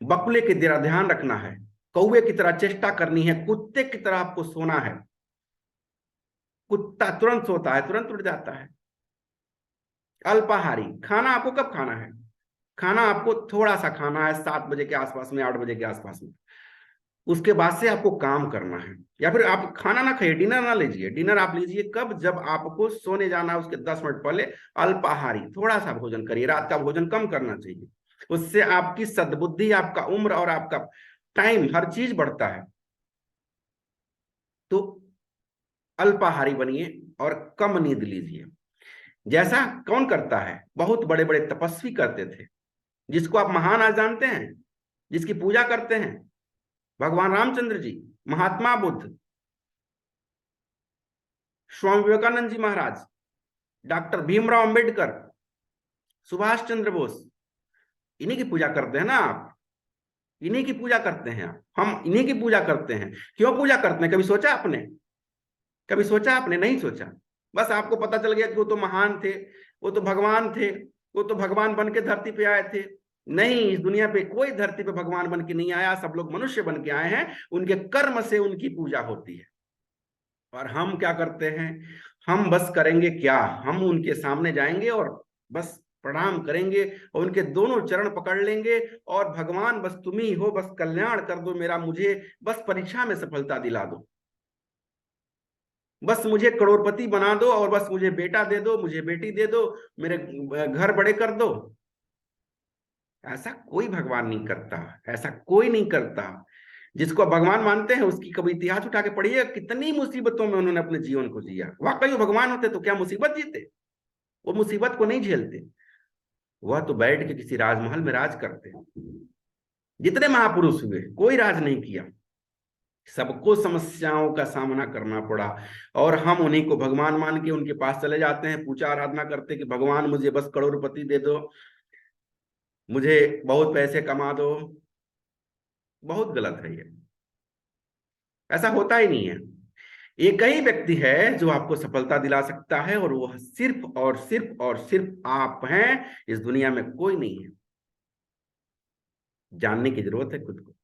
बकुले की तरह ध्यान रखना है, कौवे की तरह चेष्टा करनी है, कुत्ते की तरह आपको सोना है। कुत्ता तुरंत सोता है, तुरंत उठ जाता है। अल्पाहारी, खाना आपको कब खाना है? खाना आपको थोड़ा सा खाना है, 7 बजे के आसपास में, 8 बजे के आसपास में। उसके बाद से आपको काम करना है। या फिर आप खाना ना खाइए, डिनर ना लीजिए। डिनर आप लीजिए कब? जब आपको सोने जाना है उसके 10 मिनट पहले। अल्पाहारी, थोड़ा सा भोजन करिए, रात का भोजन कम करना चाहिए। उससे आपकी सद्बुद्धि, आपका उम्र और आपका टाइम, हर चीज बढ़ता है। तो अल्पाहारी बनिए और कम नींद लीजिए। जैसा कौन करता है? बहुत बड़े बड़े तपस्वी करते थे, जिसको आप महान आज जानते हैं, जिसकी पूजा करते हैं। भगवान रामचंद्र जी, महात्मा बुद्ध, स्वामी विवेकानंद जी महाराज, डॉक्टर भीमराव अंबेडकर, सुभाष चंद्र बोस, इन्हीं की पूजा करते हैं ना आप। इन्हीं की पूजा करते हैं आप, हम इन्हीं की पूजा करते हैं। क्यों पूजा करते हैं? कभी सोचा आपने? कभी सोचा आपने? नहीं सोचा। बस आपको पता चल गया कि वो तो महान थे, वो तो भगवान थे, वो तो भगवान बन के धरती पे आए थे। नहीं, इस दुनिया पे कोई धरती पे भगवान बन के नहीं आया, सब लोग मनुष्य बन के आए हैं। उनके कर्म से उनकी पूजा होती है। और हम क्या करते हैं? हम बस करेंगे क्या? हम उनके सामने जाएंगे और बस प्रणाम करेंगे और उनके दोनों चरण पकड़ लेंगे और भगवान बस तुम ही हो, बस कल्याण कर दो मेरा, मुझे बस परीक्षा में सफलता दिला दो, बस मुझे करोड़पति बना दो और बस मुझे बेटा दे दो, मुझे बेटी दे दो, मेरे घर बड़े कर दो। ऐसा कोई भगवान नहीं करता, ऐसा कोई नहीं करता। जिसको भगवान मानते हैं उसकी कभी इतिहास उठा के पढ़िए, कितनी मुसीबतों में उन्होंने अपने जीवन को जिया। वाकई वो भगवान होते तो क्या मुसीबत जीते? वो मुसीबत को नहीं झेलते, वह तो बैठ के किसी राजमहल में राज करते। जितने महापुरुष हुए कोई राज नहीं किया, सबको समस्याओं का सामना करना पड़ा। और हम उन्हीं को भगवान मान के उनके पास चले जाते हैं, पूजा आराधना करते कि भगवान मुझे बस करोड़पति दे दो, मुझे बहुत पैसे कमा दो। बहुत गलत है ये, ऐसा होता ही नहीं है। एक ही व्यक्ति है जो आपको सफलता दिला सकता है, और वो सिर्फ और सिर्फ और सिर्फ आप हैं। इस दुनिया में कोई नहीं है। जानने की जरूरत है खुद को।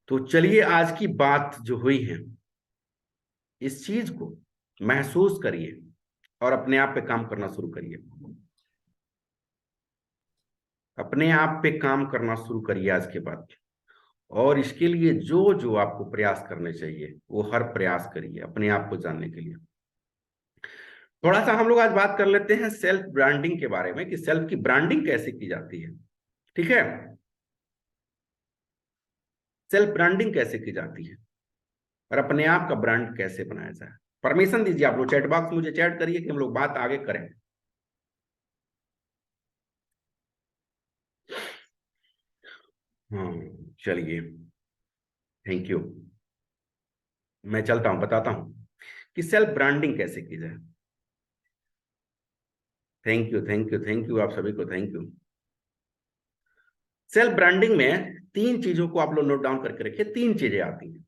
तो चलिए, आज की बात जो हुई है, इस चीज को महसूस करिए और अपने आप पे काम करना शुरू करिए। अपने आप पे काम करना शुरू करिए आज के बाद। और इसके लिए जो जो आपको प्रयास करने चाहिए वो हर प्रयास करिए अपने आप को जानने के लिए। थोड़ा सा हम लोग आज बात कर लेते हैं सेल्फ ब्रांडिंग के बारे में, कि सेल्फ की ब्रांडिंग कैसे की जाती है। ठीक है, सेल्फ ब्रांडिंग कैसे की जाती है और अपने आप का ब्रांड कैसे बनाया जाए। परमिशन दीजिए आप लोग, चैट बॉक्स मुझे चैट करिए कि हम लोग बात आगे करें। हाँ, चलिए, थैंक यू। मैं चलता हूं, बताता हूं कि सेल्फ ब्रांडिंग कैसे की जाए। Thank you, thank you, thank you, आप सभी को थैंक यू। सेल्फ ब्रांडिंग में 3 चीजों को आप लोग नोट डाउन करके रखिए। 3 चीजें आती हैं।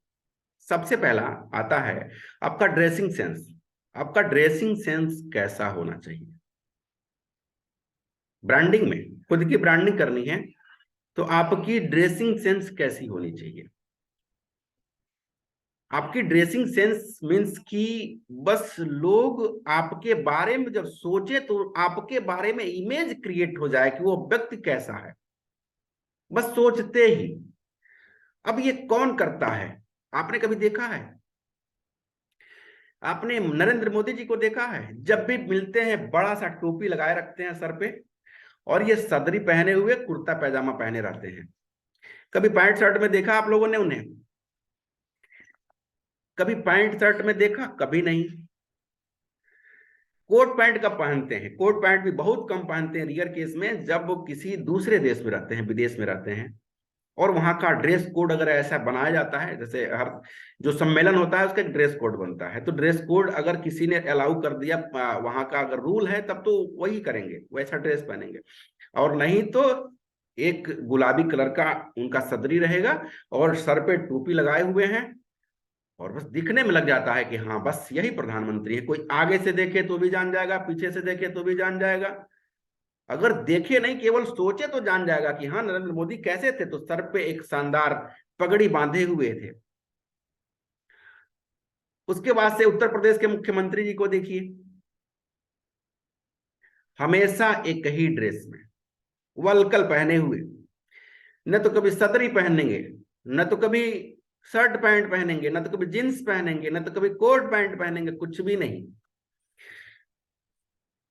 सबसे पहला आता है आपका ड्रेसिंग सेंस। आपका ड्रेसिंग सेंस कैसा होना चाहिए? ब्रांडिंग में खुद की ब्रांडिंग करनी है तो आपकी ड्रेसिंग सेंस कैसी होनी चाहिए? आपकी ड्रेसिंग सेंस मीन्स कि बस लोग आपके बारे में जब सोचे तो आपके बारे में इमेज क्रिएट हो जाए कि वो व्यक्ति कैसा है, बस सोचते ही। अब ये कौन करता है? आपने कभी देखा है? आपने नरेंद्र मोदी जी को देखा है? जब भी मिलते हैं बड़ा सा टोपी लगाए रखते हैं सर पे, और ये सदरी पहने हुए कुर्ता पैजामा पहने रहते हैं। कभी पैंट शर्ट में देखा आप लोगों ने उन्हें? कभी पैंट शर्ट में देखा? कभी नहीं। कोट पैंट कब पहनते हैं? कोट पैंट भी बहुत कम पहनते हैं, रियर केस में, जब वो किसी दूसरे देश में रहते हैं, विदेश में रहते हैं, और वहां का ड्रेस कोड अगर ऐसा बनाया जाता है, जैसे हर जो सम्मेलन होता है उसका एक ड्रेस कोड बनता है, तो ड्रेस कोड अगर किसी ने अलाउ कर दिया, वहां का अगर रूल है, तब तो वही करेंगे, वैसा ड्रेस पहनेंगे। और नहीं तो एक गुलाबी कलर का उनका सदरी रहेगा और सर पे टोपी लगाए हुए हैं, और बस दिखने में लग जाता है कि हाँ बस यही प्रधानमंत्री है। कोई आगे से देखे तो भी जान जाएगा, पीछे से देखे तो भी जान जाएगा, अगर देखे नहीं केवल सोचे तो जान जाएगा कि हाँ नरेंद्र मोदी कैसे थे। तो सर पे एक शानदार पगड़ी बांधे हुए थे। उसके बाद से उत्तर प्रदेश के मुख्यमंत्री जी को देखिए, हमेशा एक ही ड्रेस में वलकल पहने हुए, न तो कभी सदरी पहनेंगे, न तो कभी शर्ट पैंट पहनेंगे, न तो कभी जींस पहनेंगे, न तो कभी कोट पैंट पहनेंगे, कुछ भी नहीं।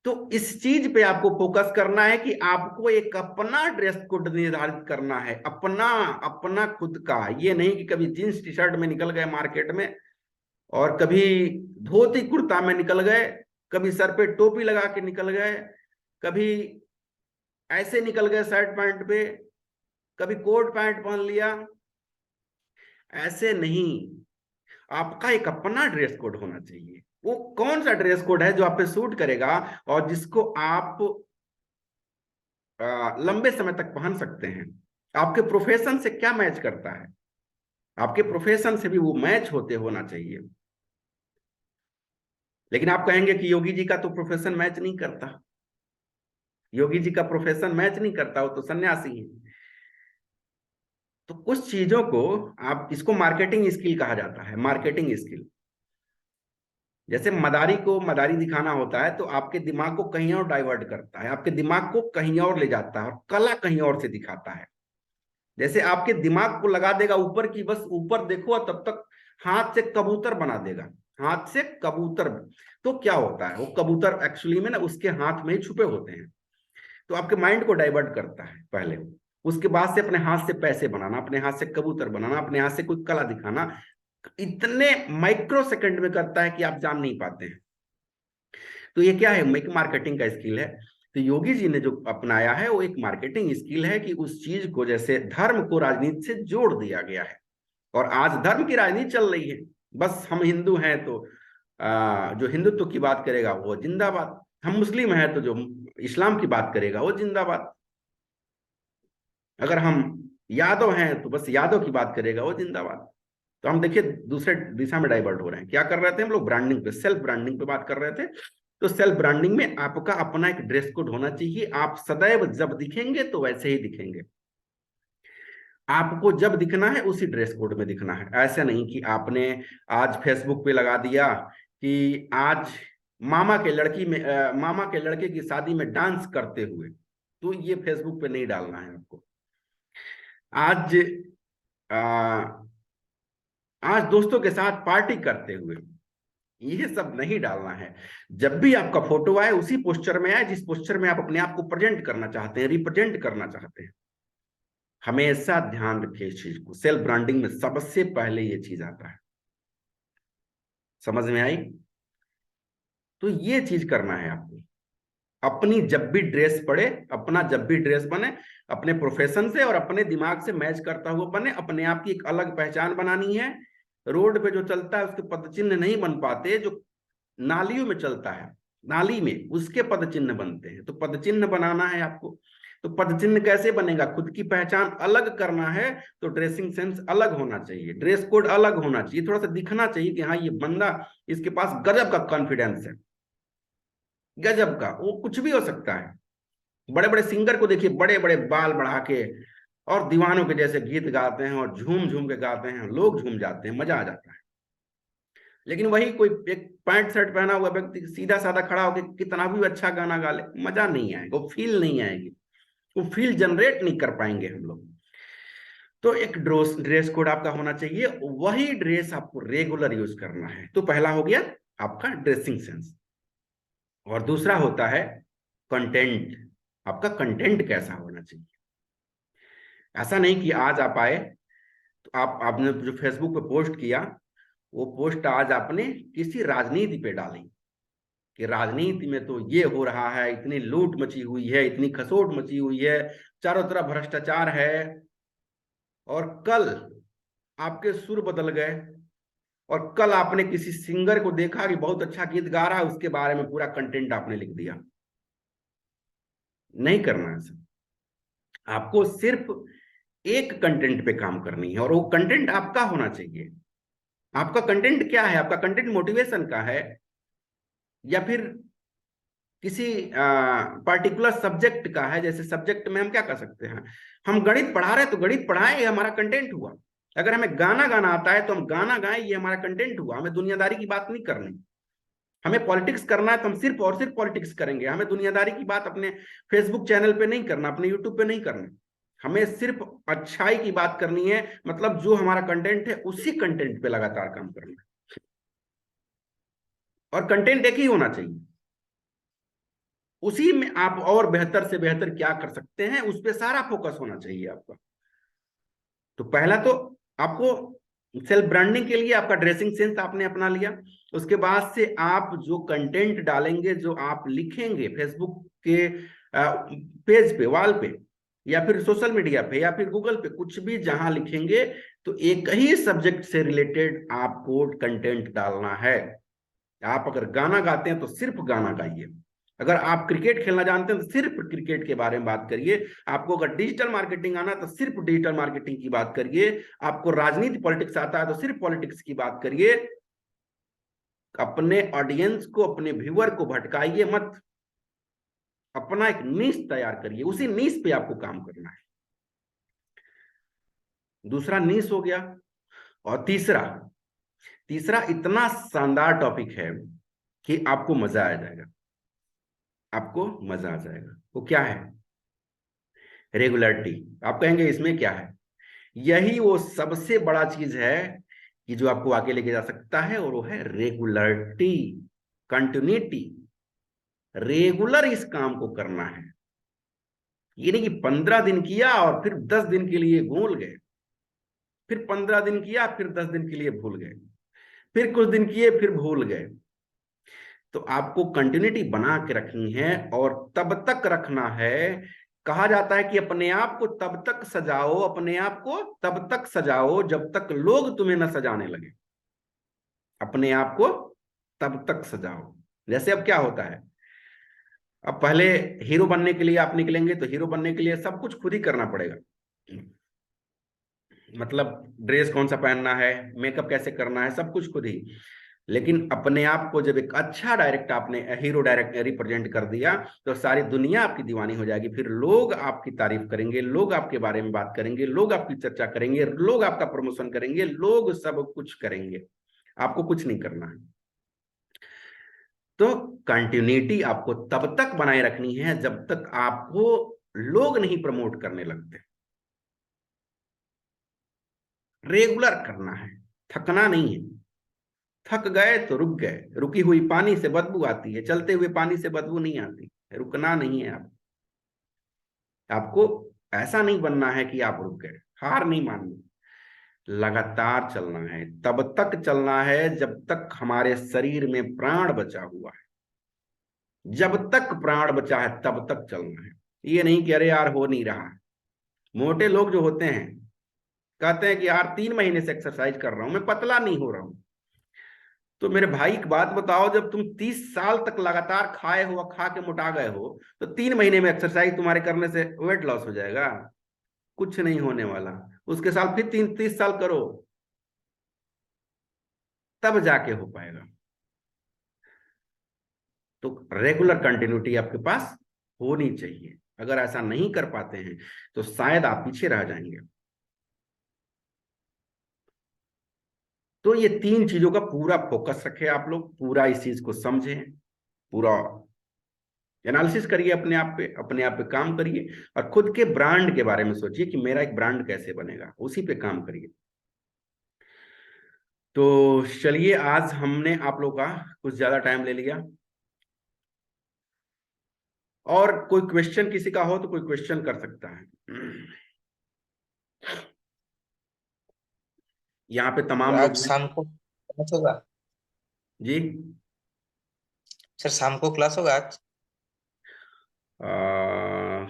तो इस चीज पे आपको फोकस करना है कि आपको एक अपना ड्रेस कोड निर्धारित करना है, अपना अपना खुद का। ये नहीं कि कभी जींस टी शर्ट में निकल गए मार्केट में, और कभी धोती कुर्ता में निकल गए, कभी सर पे टोपी लगा के निकल गए, कभी ऐसे निकल गए शर्ट पैंट पे, कभी कोट पैंट पहन लिया। ऐसे नहीं, आपका एक अपना ड्रेस कोड होना चाहिए। वो कौन सा ड्रेस कोड है जो आप पे सूट करेगा और जिसको आप लंबे समय तक पहन सकते हैं, आपके प्रोफेशन से क्या मैच करता है, आपके प्रोफेशन से भी वो मैच होते होना चाहिए। लेकिन आप कहेंगे कि योगी जी का तो प्रोफेशन मैच नहीं करता, योगी जी का प्रोफेशन मैच नहीं करता, वो तो सन्यासी है। तो कुछ चीजों को आप, इसको मार्केटिंग स्किल कहा जाता है, मार्केटिंग स्किल। जैसे मदारी को मदारी दिखाना होता है तो आपके दिमाग को कहीं और डाइवर्ट करता है, आपके दिमाग को कहीं और ले जाता है और कला कहीं और से दिखाता है। जैसे आपके दिमाग को लगा देगा ऊपर की, बस ऊपर देखो, और तब तक हाथ से कबूतर बना देगा, हाथ से कबूतर। तो क्या होता है, वो कबूतर एक्चुअली में ना उसके हाथ में ही छुपे होते हैं। तो आपके माइंड को डाइवर्ट करता है पहले, उसके बाद से अपने हाथ से पैसे बनाना, अपने हाथ से कबूतर बनाना, अपने हाथ से कोई कला दिखाना, इतने माइक्रो सेकंड में करता है कि आप जान नहीं पाते हैं। तो ये क्या है, एक मार्केटिंग का स्किल है। तो योगी जी ने जो अपनाया है वो एक मार्केटिंग स्किल है कि उस चीज को, जैसे धर्म को राजनीति से जोड़ दिया गया है, और आज धर्म की राजनीति चल रही है। बस हम हिंदू हैं तो जो हिंदुत्व की बात करेगा वो जिंदाबाद, हम मुस्लिम हैं तो जो इस्लाम की बात करेगा वो जिंदाबाद, अगर हम यादव हैं तो बस यादव की बात करेगा वो जिंदाबाद। तो हम देखिए दूसरे दिशा में डाइवर्ट हो रहे हैं। क्या कर रहे थे हम लोग, ब्रांडिंग पे, सेल्फ ब्रांडिंग पे बात कर रहे थे। तो सेल्फ ब्रांडिंग में आपका अपना एक ड्रेस कोड होना चाहिए। आप सदैव जब दिखेंगे तो वैसे ही दिखेंगे, आपको जब दिखना है उसी ड्रेस कोड में दिखना है। ऐसा नहीं कि आपने आज फेसबुक पे लगा दिया कि आज मामा के लड़की में मामा के लड़के की शादी में डांस करते हुए, तो ये फेसबुक पे नहीं डालना है आपको। आज आ, आज दोस्तों के साथ पार्टी करते हुए, ये सब नहीं डालना है। जब भी आपका फोटो आए उसी पोस्चर में आए जिस पोस्चर में आप अपने आप को प्रेजेंट करना चाहते हैं, रिप्रेजेंट करना चाहते हैं। हमेशा ध्यान रखिए इस चीज को, सेल्फ ब्रांडिंग में सबसे पहले ये चीज आता है। समझ में आई? तो ये चीज करना है आपको। अपनी जब भी ड्रेस पड़े, अपना जब भी ड्रेस बने, अपने प्रोफेशन से और अपने दिमाग से मैच करता हुआ बने, अपने आप की एक अलग पहचान बनानी है। रोड पे जो चलता है उसके पदचिन्ह नहीं बन पाते, जो नालियों में चलता है, नाली में उसके पदचिन्ह बनते हैं। तो पदचिन्ह बनाना है आपको। तो पदचिन्ह कैसे बनेगा, खुद की पहचान अलग करना है तो ड्रेसिंग सेंस अलग होना चाहिए, ड्रेस कोड अलग होना चाहिए, थोड़ा सा दिखना चाहिए कि हाँ ये बंदा, इसके पास गजब का कॉन्फिडेंस है, गजब का। वो कुछ भी हो सकता है। बड़े बड़े सिंगर को देखिए, बड़े बड़े बाल बढ़ा के और दीवानों के जैसे गीत गाते हैं और झूम झूम के गाते हैं, लोग झूम जाते हैं, मजा आ जाता है। लेकिन वही कोई एक पैंट शर्ट पहना हुआ व्यक्ति सीधा साधा खड़ा होकर कितना भी अच्छा गाना गा ले, मजा नहीं आएगा, वो फील नहीं आएगी, वो फील जनरेट नहीं कर पाएंगे हम लोग। तो एक ड्रेस कोड आपका होना चाहिए, वही ड्रेस आपको रेगुलर यूज करना है। तो पहला हो गया आपका ड्रेसिंग सेंस, और दूसरा होता है कंटेंट। आपका कंटेंट कैसा होना चाहिए। ऐसा नहीं कि आज आप आए तो आपने जो फेसबुक पे पोस्ट किया, वो पोस्ट आज आपने किसी राजनीति पे डाली कि राजनीति में तो ये हो रहा है, इतनी लूट मची हुई है, इतनी खसोट मची हुई है, चारों तरफ भ्रष्टाचार है, और कल आपके सुर बदल गए, और कल आपने किसी सिंगर को देखा कि बहुत अच्छा गीत गा रहा है, उसके बारे में पूरा कंटेंट आपने लिख दिया। नहीं करना है सर। आपको सिर्फ एक कंटेंट पे काम करनी है, और वो कंटेंट आपका होना चाहिए। आपका कंटेंट क्या है? आपका कंटेंट मोटिवेशन का है, या फिर किसी पर्टिकुलर सब्जेक्ट का है? जैसे सब्जेक्ट में हम क्या कर सकते हैं, हम गणित पढ़ा रहे हैं तो गणित पढ़ाएं, ये हमारा कंटेंट हुआ। अगर हमें गाना गाना आता है तो हम गाना गाएं, ये हमारा कंटेंट हुआ। हमें दुनियादारी की बात नहीं करनी। हमें पॉलिटिक्स करना है तो हम सिर्फ और सिर्फ पॉलिटिक्स करेंगे। हमें दुनियादारी की बात अपने फेसबुक चैनल पे नहीं करना, अपने यूट्यूब पे नहीं करना। हमें सिर्फ अच्छाई की बात करनी है, मतलब जो हमारा कंटेंट है उसी कंटेंट पे लगातार काम करना है। और कंटेंट एक ही होना चाहिए, उसी में आप और बेहतर से बेहतर क्या कर सकते हैं उस पर सारा फोकस होना चाहिए आपका। तो पहला तो आपको सेल्फ ब्रांडिंग के लिए आपका ड्रेसिंग सेंस आपने अपना लिया। उसके बाद से आप जो कंटेंट डालेंगे, जो आप लिखेंगे फेसबुक के पेज पे, वॉल पे, या फिर सोशल मीडिया पे, या फिर गूगल पे, कुछ भी जहां लिखेंगे, तो एक ही सब्जेक्ट से रिलेटेड आपको कंटेंट डालना है। आप अगर गाना गाते हैं तो सिर्फ गाना गाइए। अगर आप क्रिकेट खेलना जानते हैं तो सिर्फ क्रिकेट के बारे में बात करिए। आपको अगर डिजिटल मार्केटिंग आना तो सिर्फ डिजिटल मार्केटिंग की बात करिए। आपको राजनीति पॉलिटिक्स आता है तो सिर्फ पॉलिटिक्स की बात करिए। अपने ऑडियंस को, अपने व्यूअर को भटकाइए मत। अपना एक नीश तैयार करिए, उसी नीश पे आपको काम करना है। दूसरा नीश हो गया। और तीसरा, तीसरा इतना शानदार टॉपिक है कि आपको मजा आ जाएगा। आपको मजा आ जाएगा। वो क्या है? रेगुलरिटी। आप कहेंगे इसमें क्या है? यही वो सबसे बड़ा चीज है कि जो आपको आगे लेके जा सकता है, और वो है रेगुलरिटी, कंटिन्यूटी। रेगुलर इस काम को करना है। ये नहीं कि 15 दिन किया और फिर 10 दिन के लिए भूल गए, फिर 15 दिन किया फिर 10 दिन के लिए भूल गए, फिर कुछ दिन किए फिर भूल गए। तो आपको कंटिन्यूटी बना के रखनी है, और तब तक रखना है। कहा जाता है कि अपने आप को तब तक सजाओ, अपने आप को तब तक सजाओ जब तक लोग तुम्हें न सजाने लगे। अपने आप को तब तक सजाओ। जैसे अब क्या होता है, अब पहले हीरो बनने के लिए आप निकलेंगे तो हीरो बनने के लिए सब कुछ खुद ही करना पड़ेगा। मतलब ड्रेस कौन सा पहनना है, मेकअप कैसे करना है, सब कुछ खुद ही। लेकिन अपने आप को जब एक अच्छा डायरेक्ट आपने हीरो डायरेक्ट रिप्रेजेंट कर दिया, तो सारी दुनिया आपकी दीवानी हो जाएगी। फिर लोग आपकी तारीफ करेंगे, लोग आपके बारे में बात करेंगे, लोग आपकी चर्चा करेंगे, लोग आपका प्रमोशन करेंगे, लोग सब कुछ करेंगे। आपको कुछ नहीं करना है। तो कंटिन्यूटी आपको तब तक बनाए रखनी है जब तक आपको लोग नहीं प्रमोट करने लगते। रेगुलर करना है, थकना नहीं है। थक गए तो रुक गए। रुकी हुई पानी से बदबू आती है, चलते हुए पानी से बदबू नहीं आती। रुकना नहीं है आप। आपको ऐसा नहीं बनना है कि आप रुक गए। हार नहीं माननी, लगातार चलना है। तब तक चलना है जब तक हमारे शरीर में प्राण बचा हुआ है। जब तक प्राण बचा है तब तक चलना है। ये नहीं कि अरे यार हो नहीं रहा। मोटे लोग जो होते हैं कहते हैं कि यार 3 महीने से एक्सरसाइज कर रहा हूं, मैं पतला नहीं हो रहा हूं। तो मेरे भाई एक बात बताओ, जब तुम 30 साल तक लगातार खाए हो, खा के मोटा गए हो, तो 3 महीने में एक्सरसाइज तुम्हारे करने से वेट लॉस हो जाएगा? कुछ नहीं होने वाला। उसके साल फिर 30 साल करो, तब जाके हो पाएगा। तो रेगुलर कंटिन्यूटी आपके पास होनी चाहिए। अगर ऐसा नहीं कर पाते हैं तो शायद आप पीछे रह जाएंगे। तो ये 3 चीजों का पूरा फोकस रखें आप लोग, पूरा इस चीज को समझें, पूरा एनालिसिस करिए अपने आप पे काम करिए, और खुद के ब्रांड के बारे में सोचिए कि मेरा एक ब्रांड कैसे बनेगा, उसी पे काम करिए। तो चलिए, आज हमने आप लोग का कुछ ज्यादा टाइम ले लिया। और कोई क्वेश्चन किसी का हो तो कोई क्वेश्चन कर सकता है। यहाँ पे तमाम आज लोग हैं। शाम को क्लास होगा? जी। सर शाम को क्लास होगा आज? आ,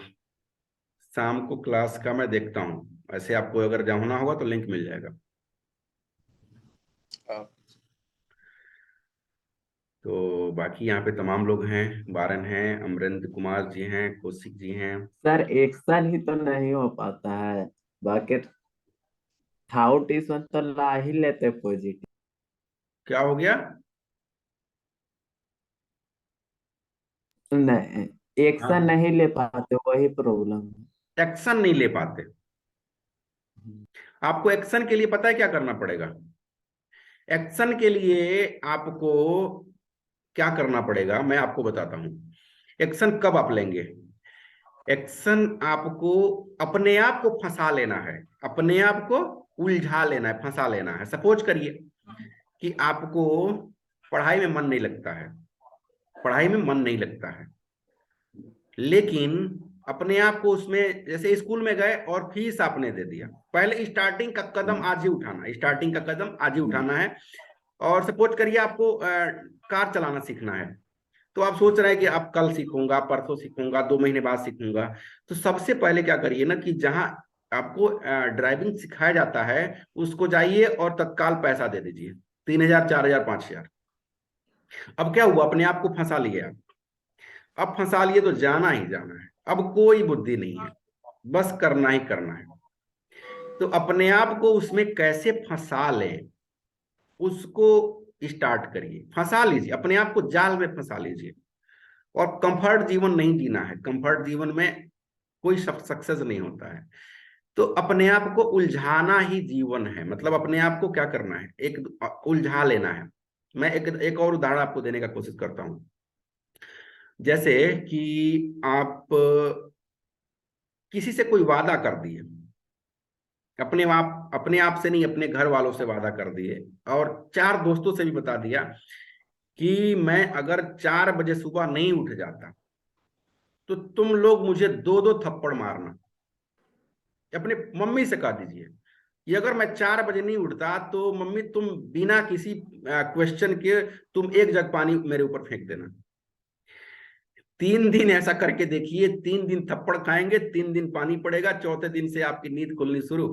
शाम को क्लास का मैं देखता हूँ, ऐसे आपको अगर जाना होगा तो लिंक मिल जाएगा। अ, तो बाकी यहाँ पे तमाम लोग हैं, बारन हैं, अमरेंद्र कुमार जी हैं, कौशिक जी हैं। सर एक्शन ही तो नहीं हो पाता है, बाकी थाउट इसमें तो ला ही लेते पॉजिटिव। क्या हो गया? नहीं, एक्शन हाँ, नहीं ले पाते, वही प्रॉब्लम है। एक्शन नहीं ले पाते। आपको एक्शन के लिए पता है क्या करना पड़ेगा? एक्शन के लिए आपको क्या करना पड़ेगा मैं आपको बताता हूं। एक्शन कब आप लेंगे? एक्शन आपको अपने आप को फंसा लेना है, अपने आप को उलझा लेना है, फंसा लेना है। सपोज करिए कि आपको पढ़ाई में मन नहीं लगता है, पढ़ाई में मन नहीं लगता है, लेकिन अपने आप को उसमें, जैसे स्कूल में गए और फीस आपने दे दिया, पहले स्टार्टिंग का कदम आज ही उठाना है, स्टार्टिंग का कदम आज ही उठाना है। और सपोज करिए आपको कार चलाना सीखना है, तो आप सोच रहे हैं कि आप कल सीखूंगा, परसों सीखूंगा, 2 महीने बाद सीखूंगा। तो सबसे पहले क्या करिए ना कि जहां आपको ड्राइविंग सिखाया जाता है उसको जाइए और तत्काल पैसा दे दीजिए, 3,000, 4,000, 5,000। अब क्या हुआ? अपने आप को फंसा लिए आप। अब फंसा लिए तो जाना ही जाना है, अब कोई बुद्धि नहीं है, बस करना ही करना है। तो अपने आप को उसमें कैसे फंसा लें, उसको स्टार्ट करिए, फंसा लीजिए अपने आप को, जाल में फंसा लीजिए। और कंफर्ट जीवन नहीं जीना है, कंफर्ट जीवन में कोई सक्सेस नहीं होता है। तो अपने आप को उलझाना ही जीवन है, मतलब अपने आप को क्या करना है, एक उलझा लेना है। मैं एक और उदाहरण आपको देने का कोशिश करता हूं। जैसे कि आप किसी से कोई वादा कर दिए, अपने आप से नहीं, अपने घर वालों से वादा कर दिए, और 4 दोस्तों से भी बता दिया कि मैं अगर 4 बजे सुबह नहीं उठ जाता तो तुम लोग मुझे 2-2 थप्पड़ मारना। अपने मम्मी से कह दीजिए कि अगर मैं 4 बजे नहीं उठता तो मम्मी तुम बिना किसी क्वेश्चन के तुम एक जग पानी मेरे ऊपर फेंक देना। 3 दिन ऐसा करके देखिए, 3 दिन थप्पड़ खाएंगे, 3 दिन पानी पड़ेगा, चौथे दिन से आपकी नींद खुलनी शुरू।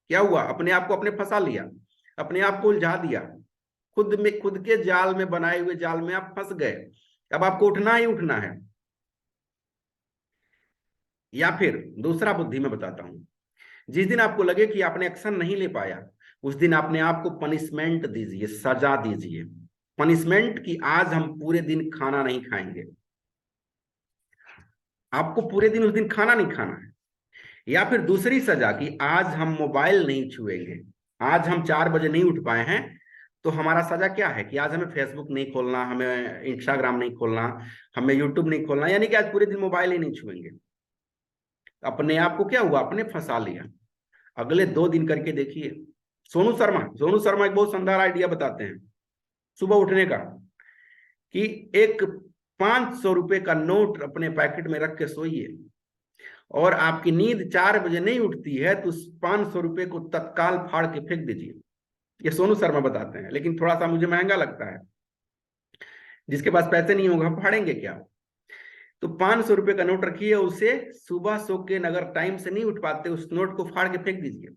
क्या हुआ? अपने आप को अपने फंसा लिया, अपने आप को उलझा दिया, खुद के जाल में, बनाए हुए जाल में आप फंस गए। अब आपको उठना ही उठना है। या फिर दूसरा बुद्धि मैं बताता हूं, जिस दिन आपको लगे कि आपने एक्शन नहीं ले पाया, उस दिन अपने आप को पनिशमेंट दीजिए, सजा दीजिए। पनिशमेंट कि आज हम पूरे दिन खाना नहीं खाएंगे, आपको पूरे दिन उस दिन खाना नहीं खाना है। या फिर दूसरी सजा कि आज हम मोबाइल नहीं छुएंगे, आज हम 4 बजे नहीं उठ पाए हैं, तो हमारा सजा क्या है कि आज हमें फेसबुक नहीं खोलना, हमें इंस्टाग्राम नहीं खोलना, हमें यूट्यूब नहीं खोलना, यानी कि आज पूरे दिन मोबाइल ही नहीं छुएंगे। अपने आप को क्या हुआ? अपने फंसा लिया। अगले 2 दिन करके देखिए। सोनू शर्मा एक बहुत शानदार आइडिया बताते हैं सुबह उठने का, कि एक 500 रुपए का नोट अपने पैकेट में रख के सोइए, और आपकी नींद 4 बजे नहीं उठती है तो उस 500 रुपए को तत्काल फाड़ के फेंक दीजिए। ये सोनू शर्मा बताते हैं, लेकिन थोड़ा सा मुझे महंगा लगता है। जिसके पास पैसे नहीं होगा फाड़ेंगे क्या? तो 500 रुपए का नोट रखिए, उसे सुबह सो के अगर टाइम से नहीं उठ पाते उस नोट को फाड़ के फेंक दीजिए।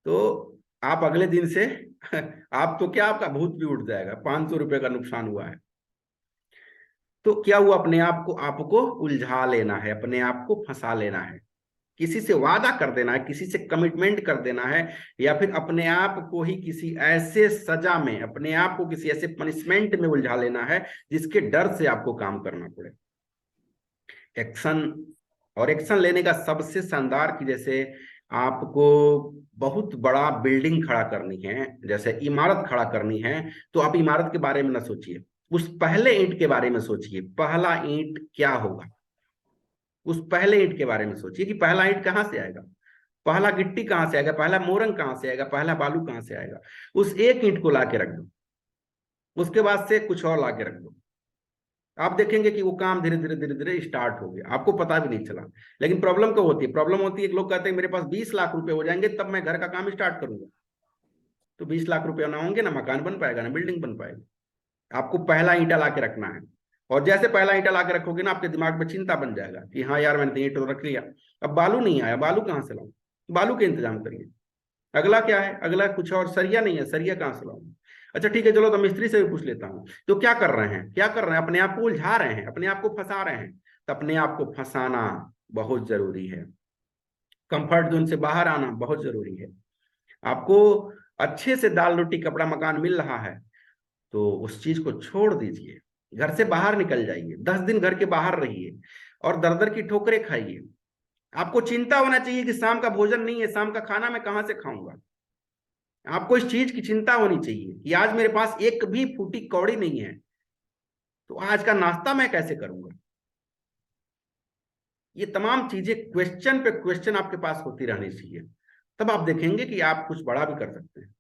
तो आप अगले दिन से आप तो क्या, आपका भूत भी उठ जाएगा, 500 रुपए का नुकसान हुआ है। तो क्या हुआ? अपने आप को आपको उलझा लेना है, अपने आप को फंसा लेना है, किसी से वादा कर देना है, किसी से कमिटमेंट कर देना है, या फिर अपने आप को ही किसी ऐसे सजा में, अपने आप को किसी ऐसे पनिशमेंट में उलझा लेना है जिसके डर से आपको काम करना पड़े। एक्शन, और एक्शन लेने का सबसे शानदार कि जैसे आपको बहुत बड़ा बिल्डिंग खड़ा करनी है, जैसे इमारत खड़ा करनी है, तो आप इमारत के बारे में ना सोचिए, उस पहले ईंट के बारे में सोचिए, पहला ईंट क्या होगा। उस पहले ईंट के बारे में सोचिए कि पहला ईंट कहाँ से आएगा, पहला गिट्टी कहाँ से आएगा, पहला मोरंग कहाँ से आएगा, पहला बालू कहाँ से आएगा। उस एक ईंट को ला के रख दो, उसके बाद से कुछ और ला के रख दो। आप देखेंगे कि वो काम धीरे धीरे धीरे धीरे स्टार्ट हो गया, आपको पता भी नहीं चला। लेकिन प्रॉब्लम कब होती है? प्रॉब्लम होती है कि लोग कहते हैं मेरे पास 20 लाख रुपए हो जाएंगे तब मैं घर का काम स्टार्ट करूंगा। तो 20 लाख रुपए ना होंगे, ना मकान बन पाएगा, ना बिल्डिंग बन पाएगी। आपको पहला ईंटा ला के रखना है, और जैसे पहला ईंटा ला के रखोगे ना, आपके दिमाग में चिंता बन जाएगा कि हाँ यार मैंने तो ईंट तो रख लिया, अब बालू नहीं आया, बालू कहाँ से लाऊं, बालू के इंतजाम करिए। अगला क्या है? अगला कुछ और, सरिया नहीं है, सरिया कहाँ से लाऊं। अच्छा ठीक है, चलो तो मिस्त्री से भी पूछ लेता हूँ, तो क्या कर रहे हैं, क्या कर रहे हैं, अपने आप को उलझा रहे हैं, अपने आप को फंसा रहे हैं। तो अपने आप को फंसाना बहुत जरूरी है, कंफर्ट जोन से बाहर आना बहुत जरूरी है। आपको अच्छे से दाल रोटी कपड़ा मकान मिल रहा है तो उस चीज को छोड़ दीजिए, घर से बाहर निकल जाइए, 10 दिन घर के बाहर रहिए और दर दर की ठोकरें खाइए। आपको चिंता होना चाहिए कि शाम का भोजन नहीं है, शाम का खाना मैं कहां से खाऊंगा। आपको इस चीज की चिंता होनी चाहिए कि आज मेरे पास एक भी फूटी कौड़ी नहीं है, तो आज का नाश्ता मैं कैसे करूंगा। ये तमाम चीजें क्वेश्चन पे क्वेश्चन आपके पास होती रहनी चाहिए, तब आप देखेंगे कि आप कुछ बड़ा भी कर सकते हैं।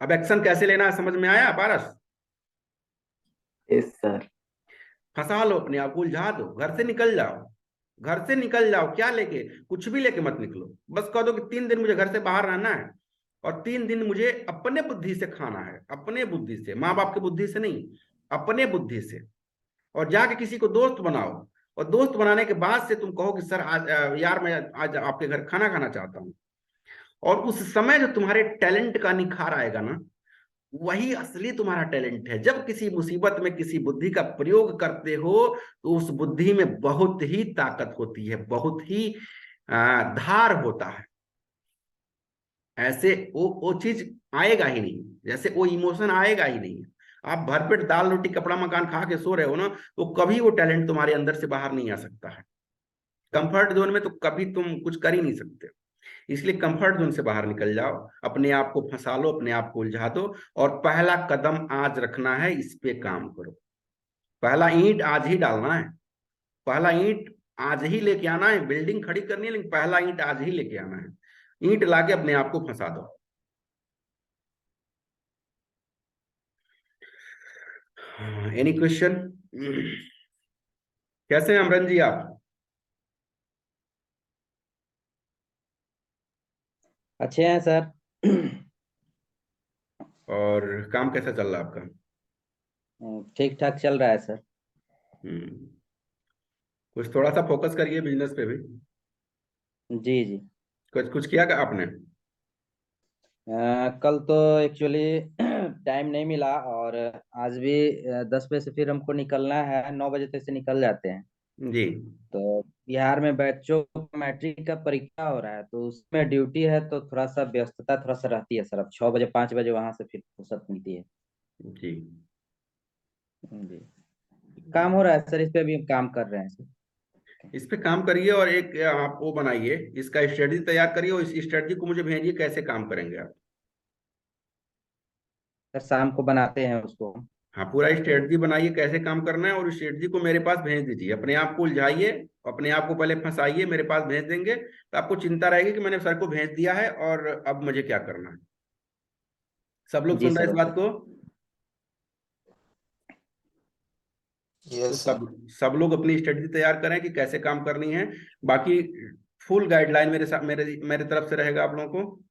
अब एक्शन कैसे लेना है समझ में आया पारस? Yes sir. फंसा लो अपने आप को, उलझा दो, घर से निकल जाओ, घर से निकल जाओ। क्या लेके? कुछ भी लेके मत निकलो, बस कह दो कि 3 दिन मुझे घर से बाहर रहना है और 3 दिन मुझे अपने बुद्धि से खाना है, अपने बुद्धि से, माँ बाप की बुद्धि से नहीं, अपने बुद्धि से। और जाके किसी को दोस्त बनाओ, और दोस्त बनाने के बाद से तुम कहो कि सर आज यार मैं आज आपके घर खाना खाना चाहता हूँ। और उस समय जो तुम्हारे टैलेंट का निखार आएगा ना, वही असली तुम्हारा टैलेंट है। जब किसी मुसीबत में किसी बुद्धि का प्रयोग करते हो तो उस बुद्धि में बहुत ही ताकत होती है, बहुत ही धार होता है। ऐसे वो चीज आएगा ही नहीं, जैसे वो इमोशन आएगा ही नहीं। आप भरपेट दाल रोटी कपड़ा मकान खा के सो रहे हो ना, तो कभी वो टैलेंट तुम्हारे अंदर से बाहर नहीं आ सकता है। कंफर्ट जोन में तो कभी तुम कुछ कर ही नहीं सकते। इसलिए कंफर्ट जोन से बाहर निकल जाओ, अपने आप को फंसा लो, अपने आप को उलझा दो, और पहला कदम आज रखना है, इस पे काम करो। पहला ईंट आज ही डालना है, पहला ईंट आज ही लेके आना है। बिल्डिंग खड़ी करनी है लेकिन पहला ईंट आज ही लेके आना है। ईंट लाके अपने आप को फंसा दो। Any question? कैसे हैं अमरन जी आप? अच्छे हैं सर। और काम कैसा चल रहा है आपका? ठीक ठाक चल रहा है सर। हम्म, कुछ थोड़ा सा फोकस करिए बिजनेस पे भी। जी जी। कुछ कुछ किया क्या आपने? कल तो एक्चुअली टाइम नहीं मिला, और आज भी 10 बजे से फिर हमको निकलना है, 9 बजे तक से निकल जाते हैं। जी। तो बिहार में बच्चों का मैट्रिक का परीक्षा हो रहा है, तो उसमें ड्यूटी है, तो थोड़ा सा व्यस्तता थोड़ा सा रहती है सर। अब 6 बजे 5 बजे वहां से फिर फुर्सत मिलती है। जी। जी। काम हो रहा है सर, इस पे भी हम काम कर रहे हैं सर। इस पे काम करिए और एक आप वो बनाइए, इसका स्ट्रेटजी तैयार करिए और इस स्ट्रेटजी को मुझे भेजिए, कैसे काम करेंगे आप। सर शाम को बनाते हैं उसको। हाँ, पूरा स्ट्रेटजी बनाइए कैसे काम करना है, और उस स्ट्रेटजी को मेरे पास भेज दीजिए। अपने आप को उलझाइए, अपने आप को पहले फंसाइए, मेरे पास भेज देंगे तो आपको चिंता रहेगी कि मैंने सर को भेज दिया है और अब मुझे क्या करना है। सब लोग जी सुन रहे हैं सर, इस बात ओके। को? तो यस सर। सब लोग अपनी स्ट्रेटजी तैयार करें कि कैसे काम करनी है। बाकी फुल गाइडलाइन मेरे साथ, मेरे तरफ से रहेगा आप लोगों को।